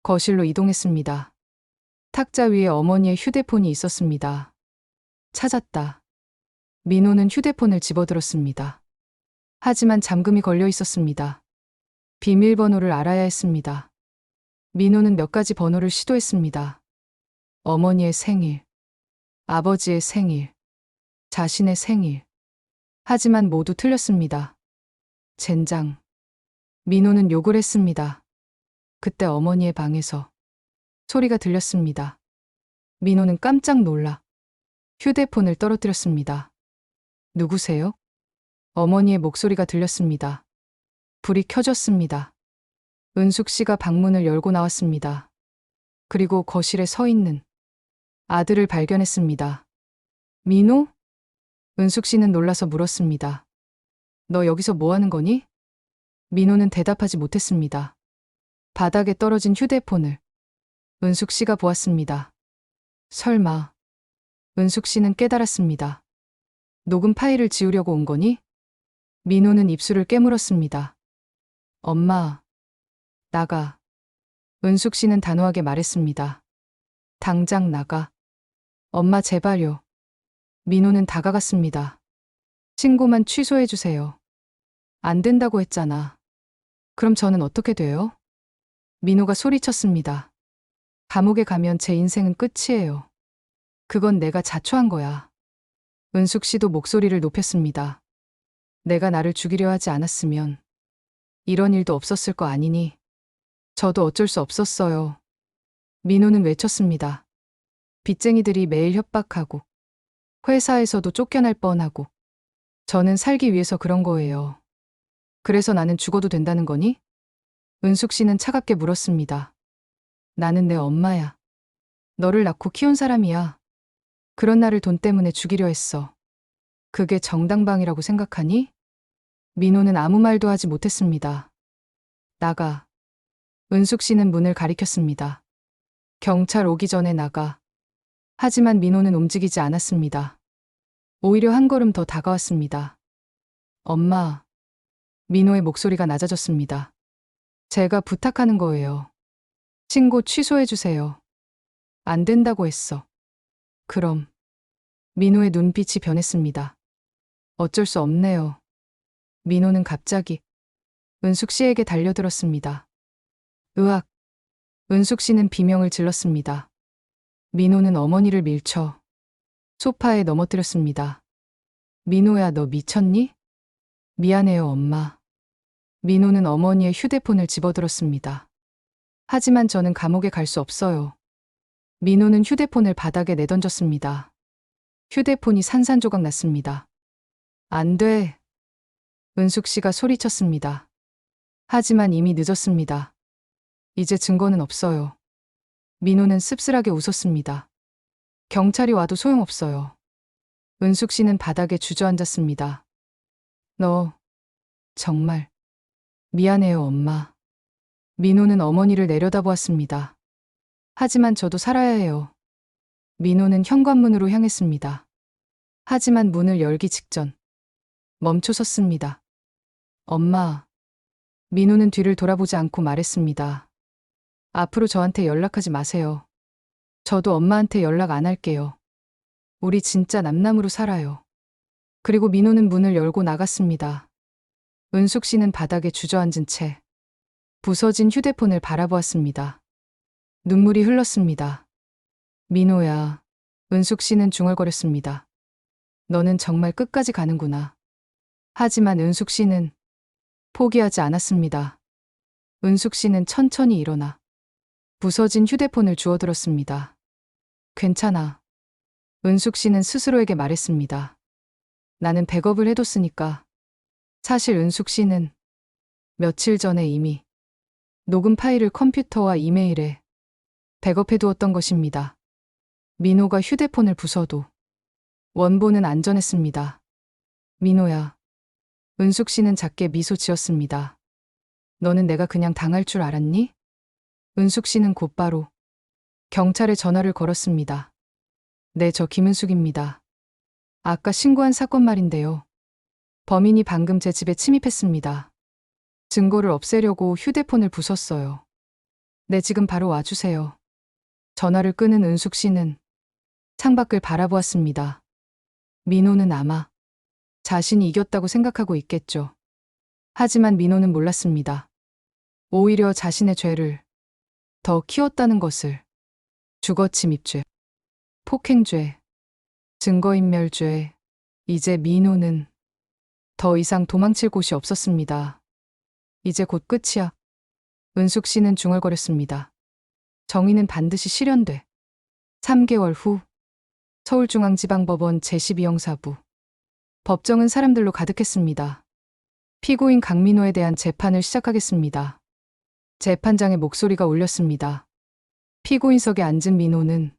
거실로 이동했습니다. 탁자 위에 어머니의 휴대폰이 있었습니다. 찾았다. 민호는 휴대폰을 집어들었습니다. 하지만 잠금이 걸려 있었습니다. 비밀번호를 알아야 했습니다. 민호는 몇 가지 번호를 시도했습니다. 어머니의 생일, 아버지의 생일, 자신의 생일. 하지만 모두 틀렸습니다. 젠장. 민호는 욕을 했습니다. 그때 어머니의 방에서 소리가 들렸습니다. 민호는 깜짝 놀라 휴대폰을 떨어뜨렸습니다. 누구세요? 어머니의 목소리가 들렸습니다. 불이 켜졌습니다. 은숙 씨가 방문을 열고 나왔습니다. 그리고 거실에 서 있는 아들을 발견했습니다. 민호? 은숙 씨는 놀라서 물었습니다. 너 여기서 뭐 하는 거니? 민호는 대답하지 못했습니다. 바닥에 떨어진 휴대폰을 은숙 씨가 보았습니다. 설마. 은숙 씨는 깨달았습니다. 녹음 파일을 지우려고 온 거니? 민호는 입술을 깨물었습니다. 엄마. 나가. 은숙 씨는 단호하게 말했습니다. 당장 나가. 엄마, 제발요. 민호는 다가갔습니다. 신고만 취소해 주세요. 안 된다고 했잖아. 그럼 저는 어떻게 돼요? 민호가 소리쳤습니다. 감옥에 가면 제 인생은 끝이에요. 그건 내가 자초한 거야. 은숙 씨도 목소리를 높였습니다. 내가 나를 죽이려 하지 않았으면 이런 일도 없었을 거 아니니. 저도 어쩔 수 없었어요. 민호는 외쳤습니다. 빚쟁이들이 매일 협박하고 회사에서도 쫓겨날 뻔하고 저는 살기 위해서 그런 거예요. 그래서 나는 죽어도 된다는 거니? 은숙 씨는 차갑게 물었습니다. 나는 내 엄마야. 너를 낳고 키운 사람이야. 그런 나를 돈 때문에 죽이려 했어. 그게 정당방위라고 생각하니? 민호는 아무 말도 하지 못했습니다. 나가. 은숙 씨는 문을 가리켰습니다. 경찰 오기 전에 나가. 하지만 민호는 움직이지 않았습니다. 오히려 한 걸음 더 다가왔습니다. 엄마. 민호의 목소리가 낮아졌습니다. 제가 부탁하는 거예요. 신고 취소해주세요. 안 된다고 했어. 그럼. 민호의 눈빛이 변했습니다. 어쩔 수 없네요. 민호는 갑자기 은숙 씨에게 달려들었습니다. 으악. 은숙 씨는 비명을 질렀습니다. 민호는 어머니를 밀쳐 소파에 넘어뜨렸습니다. 민호야, 너 미쳤니? 미안해요, 엄마. 민호는 어머니의 휴대폰을 집어들었습니다. 하지만 저는 감옥에 갈 수 없어요. 민호는 휴대폰을 바닥에 내던졌습니다. 휴대폰이 산산조각 났습니다. 안 돼. 은숙 씨가 소리쳤습니다. 하지만 이미 늦었습니다. 이제 증거는 없어요. 민호는 씁쓸하게 웃었습니다. 경찰이 와도 소용없어요. 은숙 씨는 바닥에 주저앉았습니다. 너, 정말, 미안해요, 엄마. 민호는 어머니를 내려다보았습니다. 하지만 저도 살아야 해요. 민호는 현관문으로 향했습니다. 하지만 문을 열기 직전 멈춰섰습니다. 엄마. 민호는 뒤를 돌아보지 않고 말했습니다. 앞으로 저한테 연락하지 마세요. 저도 엄마한테 연락 안 할게요. 우리 진짜 남남으로 살아요. 그리고 민호는 문을 열고 나갔습니다. 은숙 씨는 바닥에 주저앉은 채 부서진 휴대폰을 바라보았습니다. 눈물이 흘렀습니다. 민호야. 은숙 씨는 중얼거렸습니다. 너는 정말 끝까지 가는구나. 하지만 은숙 씨는 포기하지 않았습니다. 은숙 씨는 천천히 일어나 부서진 휴대폰을 주워들었습니다. 괜찮아. 은숙 씨는 스스로에게 말했습니다. 나는 백업을 해뒀으니까. 사실 은숙 씨는 며칠 전에 이미 녹음 파일을 컴퓨터와 이메일에 백업해두었던 것입니다. 민호가 휴대폰을 부숴도 원본은 안전했습니다. 민호야. 은숙 씨는 작게 미소 지었습니다. 너는 내가 그냥 당할 줄 알았니? 은숙 씨는 곧바로 경찰에 전화를 걸었습니다. 네, 저 김은숙입니다. 아까 신고한 사건 말인데요. 범인이 방금 제 집에 침입했습니다. 증거를 없애려고 휴대폰을 부쉈어요. 네, 지금 바로 와주세요. 전화를 끄는 은숙 씨는 창밖을 바라보았습니다. 민호는 아마 자신이 이겼다고 생각하고 있겠죠. 하지만 민호는 몰랐습니다. 오히려 자신의 죄를 더 키웠다는 것을. 주거침입죄, 폭행죄, 증거인멸죄. 이제 민호는 더 이상 도망칠 곳이 없었습니다. 이제 곧 끝이야. 은숙 씨는 중얼거렸습니다. 정의는 반드시 실현돼. 3개월 후 서울중앙지방법원 제12형사부. 법정은 사람들로 가득했습니다. 피고인 강민호에 대한 재판을 시작하겠습니다. 재판장의 목소리가 울렸습니다. 피고인석에 앉은 민호는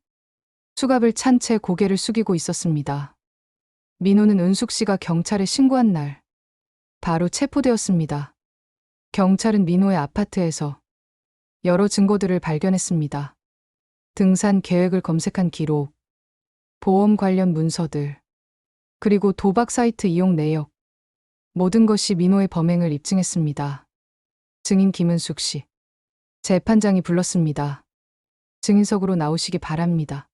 수갑을 찬 채 고개를 숙이고 있었습니다. 민호는 은숙 씨가 경찰에 신고한 날 바로 체포되었습니다. 경찰은 민호의 아파트에서 여러 증거들을 발견했습니다. 등산 계획을 검색한 기록, 보험 관련 문서들, 그리고 도박 사이트 이용 내역. 모든 것이 민호의 범행을 입증했습니다. 증인 김은숙 씨. 재판장이 불렀습니다. 증인석으로 나오시기 바랍니다.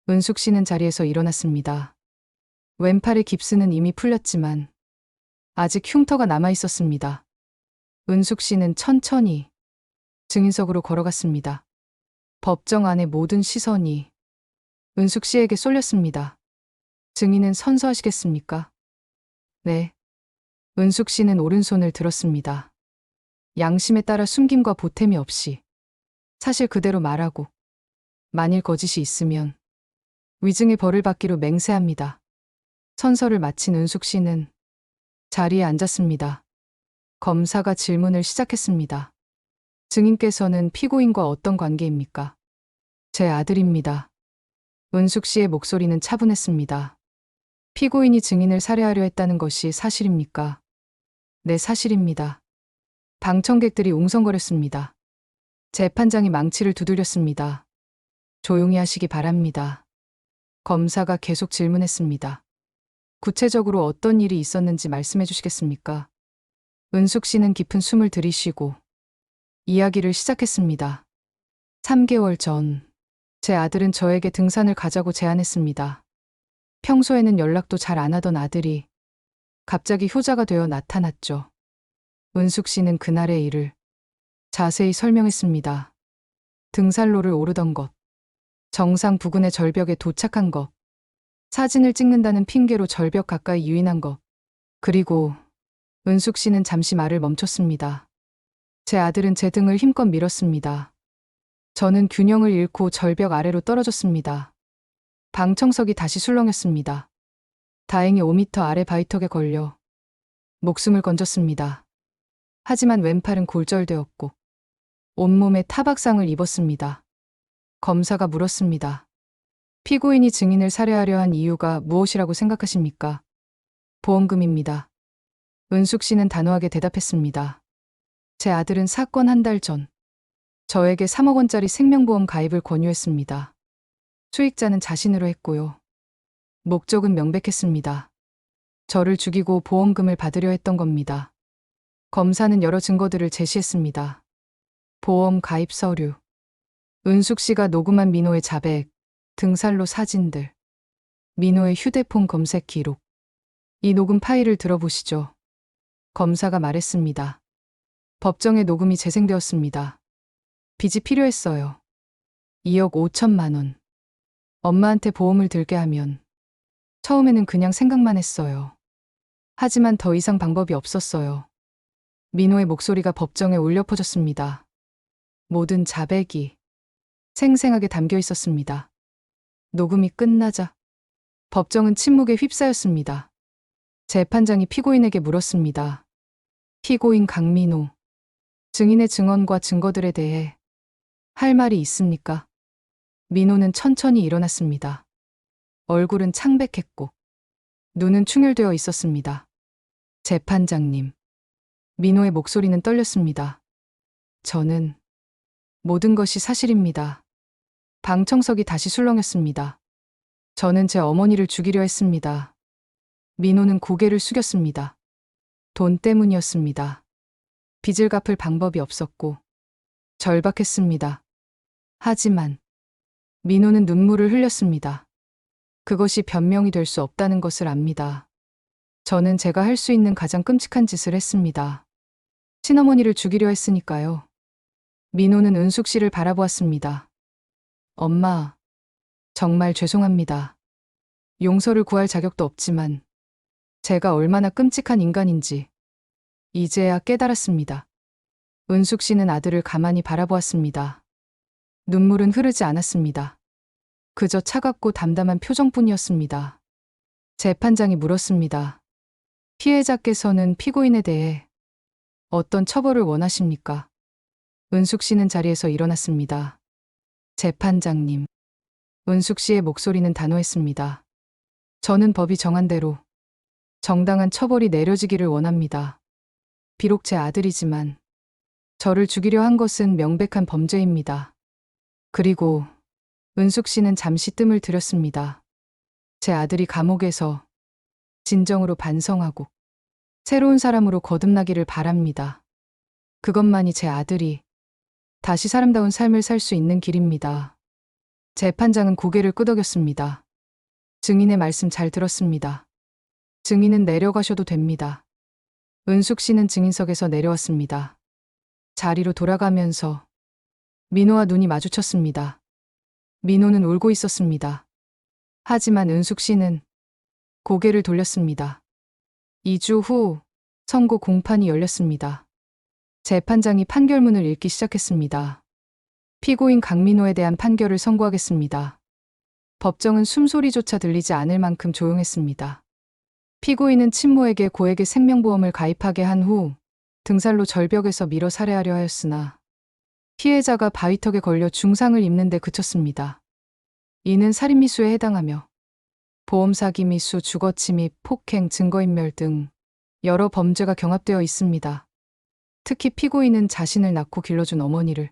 은숙 씨는 자리에서 일어났습니다. 왼팔의 깁스는 이미 풀렸지만 아직 흉터가 남아 있었습니다. 은숙 씨는 천천히 증인석으로 걸어갔습니다. 법정 안의 모든 시선이 은숙 씨에게 쏠렸습니다. 증인은 선서하시겠습니까? 네. 은숙 씨는 오른손을 들었습니다. 양심에 따라 숨김과 보탬이 없이 사실 그대로 말하고 만일 거짓이 있으면 위증의 벌을 받기로 맹세합니다. 선서를 마친 은숙 씨는 자리에 앉았습니다. 검사가 질문을 시작했습니다. 증인께서는 피고인과 어떤 관계입니까? 제 아들입니다. 은숙 씨의 목소리는 차분했습니다. 피고인이 증인을 살해하려 했다는 것이 사실입니까? 네, 사실입니다. 방청객들이 웅성거렸습니다. 재판장이 망치를 두드렸습니다. 조용히 하시기 바랍니다. 검사가 계속 질문했습니다. 구체적으로 어떤 일이 있었는지 말씀해 주시겠습니까? 은숙 씨는 깊은 숨을 들이쉬고 이야기를 시작했습니다. 3개월 전, 제 아들은 저에게 등산을 가자고 제안했습니다. 평소에는 연락도 잘 안 하던 아들이 갑자기 효자가 되어 나타났죠. 은숙 씨는 그날의 일을 자세히 설명했습니다. 등산로를 오르던 것, 정상 부근의 절벽에 도착한 것, 사진을 찍는다는 핑계로 절벽 가까이 유인한 것, 그리고 은숙 씨는 잠시 말을 멈췄습니다. 제 아들은 제 등을 힘껏 밀었습니다. 저는 균형을 잃고 절벽 아래로 떨어졌습니다. 방청석이 다시 술렁였습니다. 다행히 5m 아래 바위턱에 걸려 목숨을 건졌습니다. 하지만 왼팔은 골절되었고 온몸에 타박상을 입었습니다. 검사가 물었습니다. 피고인이 증인을 살해하려 한 이유가 무엇이라고 생각하십니까? 보험금입니다. 은숙 씨는 단호하게 대답했습니다. 제 아들은 사건 한 달 전 저에게 3억 원짜리 생명보험 가입을 권유했습니다. 수익자는 자신으로 했고요. 목적은 명백했습니다. 저를 죽이고 보험금을 받으려 했던 겁니다. 검사는 여러 증거들을 제시했습니다. 보험 가입 서류, 은숙 씨가 녹음한 민호의 자백, 등산로 사진들, 민호의 휴대폰 검색 기록. 이 녹음 파일을 들어보시죠. 검사가 말했습니다. 법정에 녹음이 재생되었습니다. 빚이 필요했어요. 2억 5천만 원. 엄마한테 보험을 들게 하면 처음에는 그냥 생각만 했어요. 하지만 더 이상 방법이 없었어요. 민호의 목소리가 법정에 울려 퍼졌습니다. 모든 자백이 생생하게 담겨 있었습니다. 녹음이 끝나자 법정은 침묵에 휩싸였습니다. 재판장이 피고인에게 물었습니다. 피고인 강민호, 증인의 증언과 증거들에 대해 할 말이 있습니까? 민호는 천천히 일어났습니다. 얼굴은 창백했고 눈은 충혈되어 있었습니다. 재판장님. 민호의 목소리는 떨렸습니다. 저는 모든 것이 사실입니다. 방청석이 다시 술렁였습니다. 저는 제 어머니를 죽이려 했습니다. 민호는 고개를 숙였습니다. 돈 때문이었습니다. 빚을 갚을 방법이 없었고 절박했습니다. 하지만 민호는 눈물을 흘렸습니다. 그것이 변명이 될 수 없다는 것을 압니다. 저는 제가 할 수 있는 가장 끔찍한 짓을 했습니다. 친어머니를 죽이려 했으니까요. 민호는 은숙 씨를 바라보았습니다. 엄마, 정말 죄송합니다. 용서를 구할 자격도 없지만 제가 얼마나 끔찍한 인간인지 이제야 깨달았습니다. 은숙 씨는 아들을 가만히 바라보았습니다. 눈물은 흐르지 않았습니다. 그저 차갑고 담담한 표정뿐이었습니다. 재판장이 물었습니다. 피해자께서는 피고인에 대해 어떤 처벌을 원하십니까? 은숙 씨는 자리에서 일어났습니다. 재판장님. 은숙 씨의 목소리는 단호했습니다. 저는 법이 정한 대로 정당한 처벌이 내려지기를 원합니다. 비록 제 아들이지만 저를 죽이려 한 것은 명백한 범죄입니다. 그리고 은숙 씨는 잠시 뜸을 들였습니다. 제 아들이 감옥에서 진정으로 반성하고 새로운 사람으로 거듭나기를 바랍니다. 그것만이 제 아들이 다시 사람다운 삶을 살 수 있는 길입니다. 재판장은 고개를 끄덕였습니다. 증인의 말씀 잘 들었습니다. 증인은 내려가셔도 됩니다. 은숙 씨는 증인석에서 내려왔습니다. 자리로 돌아가면서 민호와 눈이 마주쳤습니다. 민호는 울고 있었습니다. 하지만 은숙 씨는 고개를 돌렸습니다. 2주 후 선고 공판이 열렸습니다. 재판장이 판결문을 읽기 시작했습니다. 피고인 강민호에 대한 판결을 선고하겠습니다. 법정은 숨소리조차 들리지 않을 만큼 조용했습니다. 피고인은 친모에게 고액의 생명보험을 가입하게 한 후 등산로 절벽에서 밀어 살해하려 하였으나 피해자가 바위턱에 걸려 중상을 입는 데 그쳤습니다. 이는 살인미수에 해당하며 보험 사기 미수, 주거침입, 폭행, 증거인멸 등 여러 범죄가 경합되어 있습니다. 특히 피고인은 자신을 낳고 길러준 어머니를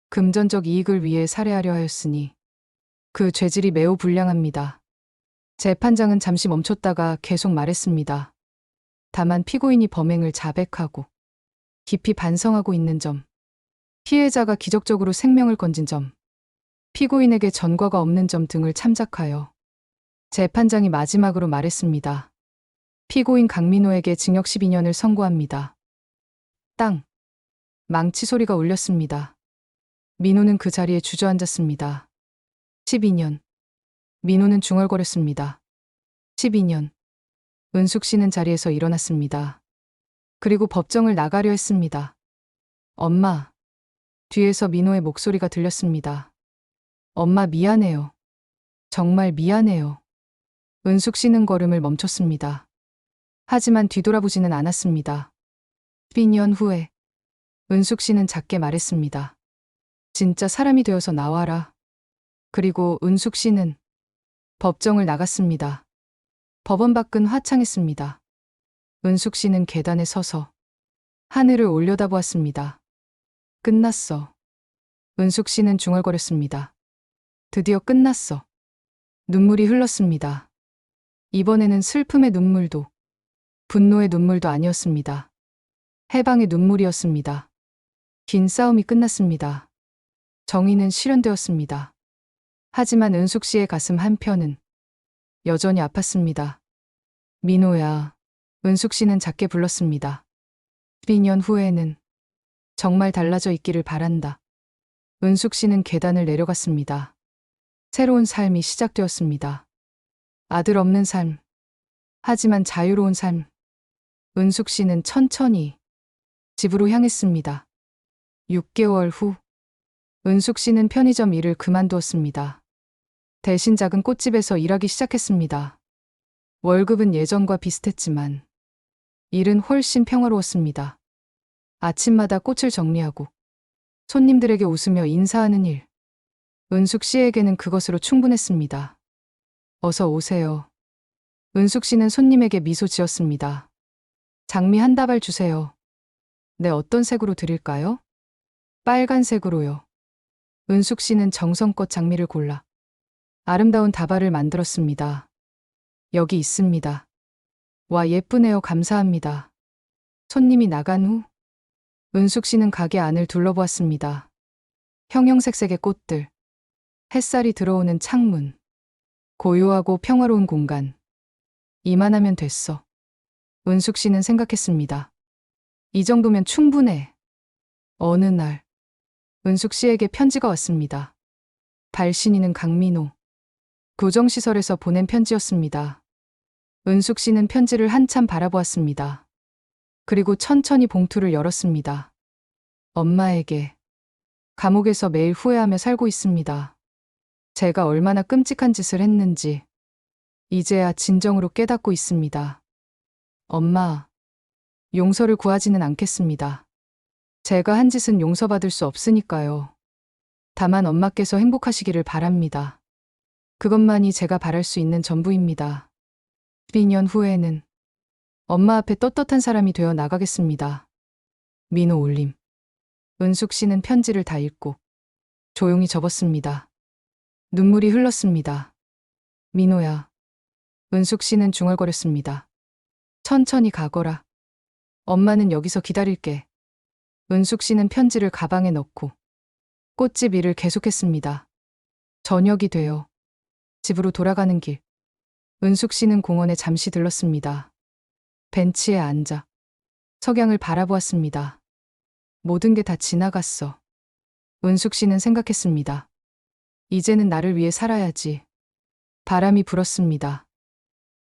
금전적 이익을 위해 살해하려 하였으니 그 죄질이 매우 불량합니다. 재판장은 잠시 멈췄다가 계속 말했습니다. 다만 피고인이 범행을 자백하고 깊이 반성하고 있는 점, 피해자가 기적적으로 생명을 건진 점, 피고인에게 전과가 없는 점 등을 참작하여 재판장이 마지막으로 말했습니다. 피고인 강민호에게 징역 12년을 선고합니다. 땅! 망치 소리가 울렸습니다. 민호는 그 자리에 주저앉았습니다. 12년. 민호는 중얼거렸습니다. 12년. 은숙 씨는 자리에서 일어났습니다. 그리고 법정을 나가려 했습니다. 엄마. 뒤에서 민호의 목소리가 들렸습니다. 엄마 미안해요. 정말 미안해요. 은숙 씨는 걸음을 멈췄습니다. 하지만 뒤돌아보지는 않았습니다. 12년 후에 은숙 씨는 작게 말했습니다. 진짜 사람이 되어서 나와라. 그리고 은숙 씨는 법정을 나갔습니다. 법원 밖은 화창했습니다. 은숙 씨는 계단에 서서 하늘을 올려다보았습니다. 끝났어. 은숙 씨는 중얼거렸습니다. 드디어 끝났어. 눈물이 흘렀습니다. 이번에는 슬픔의 눈물도 분노의 눈물도 아니었습니다. 해방의 눈물이었습니다. 긴 싸움이 끝났습니다. 정의는 실현되었습니다. 하지만 은숙 씨의 가슴 한편은 여전히 아팠습니다. 민호야. 은숙 씨는 작게 불렀습니다. 12년 후에는 정말 달라져 있기를 바란다. 은숙 씨는 계단을 내려갔습니다. 새로운 삶이 시작되었습니다. 아들 없는 삶. 하지만 자유로운 삶. 은숙 씨는 천천히 집으로 향했습니다. 6개월 후, 은숙 씨는 편의점 일을 그만두었습니다. 대신 작은 꽃집에서 일하기 시작했습니다. 월급은 예전과 비슷했지만 일은 훨씬 평화로웠습니다. 아침마다 꽃을 정리하고 손님들에게 웃으며 인사하는 일. 은숙 씨에게는 그것으로 충분했습니다. 어서 오세요. 은숙 씨는 손님에게 미소 지었습니다. 장미 한 다발 주세요. 네, 어떤 색으로 드릴까요? 빨간색으로요. 은숙 씨는 정성껏 장미를 골라 아름다운 다발을 만들었습니다. 여기 있습니다. 와, 예쁘네요. 감사합니다. 손님이 나간 후 은숙 씨는 가게 안을 둘러보았습니다. 형형색색의 꽃들, 햇살이 들어오는 창문, 고요하고 평화로운 공간. 이만하면 됐어. 은숙 씨는 생각했습니다. 이 정도면 충분해. 어느 날, 은숙 씨에게 편지가 왔습니다. 발신인은 강민호. 구정시설에서 보낸 편지였습니다. 은숙 씨는 편지를 한참 바라보았습니다. 그리고 천천히 봉투를 열었습니다. 엄마에게. 감옥에서 매일 후회하며 살고 있습니다. 제가 얼마나 끔찍한 짓을 했는지 이제야 진정으로 깨닫고 있습니다. 엄마, 용서를 구하지는 않겠습니다. 제가 한 짓은 용서받을 수 없으니까요. 다만 엄마께서 행복하시기를 바랍니다. 그것만이 제가 바랄 수 있는 전부입니다. 12년 후에는 엄마 앞에 떳떳한 사람이 되어 나가겠습니다. 민호 올림. 은숙 씨는 편지를 다 읽고 조용히 접었습니다. 눈물이 흘렀습니다. 민호야. 은숙 씨는 중얼거렸습니다. 천천히 가거라. 엄마는 여기서 기다릴게. 은숙 씨는 편지를 가방에 넣고 꽃집 일을 계속했습니다. 저녁이 되어 집으로 돌아가는 길. 은숙 씨는 공원에 잠시 들렀습니다. 벤치에 앉아 석양을 바라보았습니다. 모든 게 다 지나갔어. 은숙 씨는 생각했습니다. 이제는 나를 위해 살아야지. 바람이 불었습니다.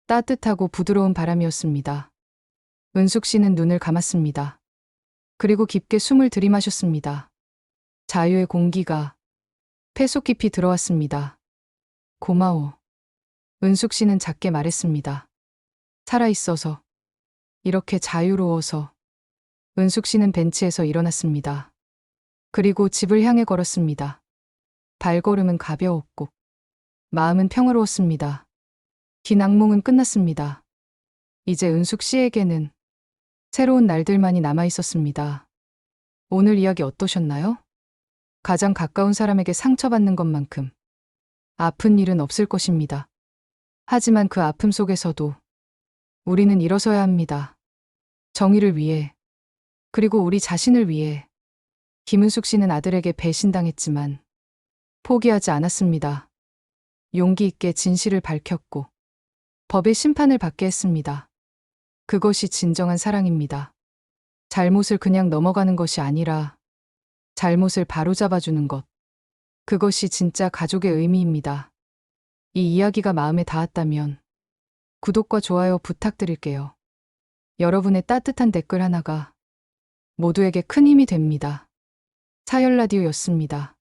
따뜻하고 부드러운 바람이었습니다. 은숙 씨는 눈을 감았습니다. 그리고 깊게 숨을 들이마셨습니다. 자유의 공기가 폐속 깊이 들어왔습니다. 고마워. 은숙 씨는 작게 말했습니다. 살아있어서, 이렇게 자유로워서. 은숙 씨는 벤치에서 일어났습니다. 그리고 집을 향해 걸었습니다. 발걸음은 가벼웠고 마음은 평화로웠습니다. 긴 악몽은 끝났습니다. 이제 은숙 씨에게는 새로운 날들만이 남아 있었습니다. 오늘 이야기 어떠셨나요? 가장 가까운 사람에게 상처받는 것만큼 아픈 일은 없을 것입니다. 하지만 그 아픔 속에서도 우리는 일어서야 합니다. 정의를 위해, 그리고 우리 자신을 위해. 김은숙 씨는 아들에게 배신당했지만 포기하지 않았습니다. 용기 있게 진실을 밝혔고 법의 심판을 받게 했습니다. 그것이 진정한 사랑입니다. 잘못을 그냥 넘어가는 것이 아니라 잘못을 바로잡아주는 것. 그것이 진짜 가족의 의미입니다. 이 이야기가 마음에 닿았다면 구독과 좋아요 부탁드릴게요. 여러분의 따뜻한 댓글 하나가 모두에게 큰 힘이 됩니다. 사열라디오였습니다.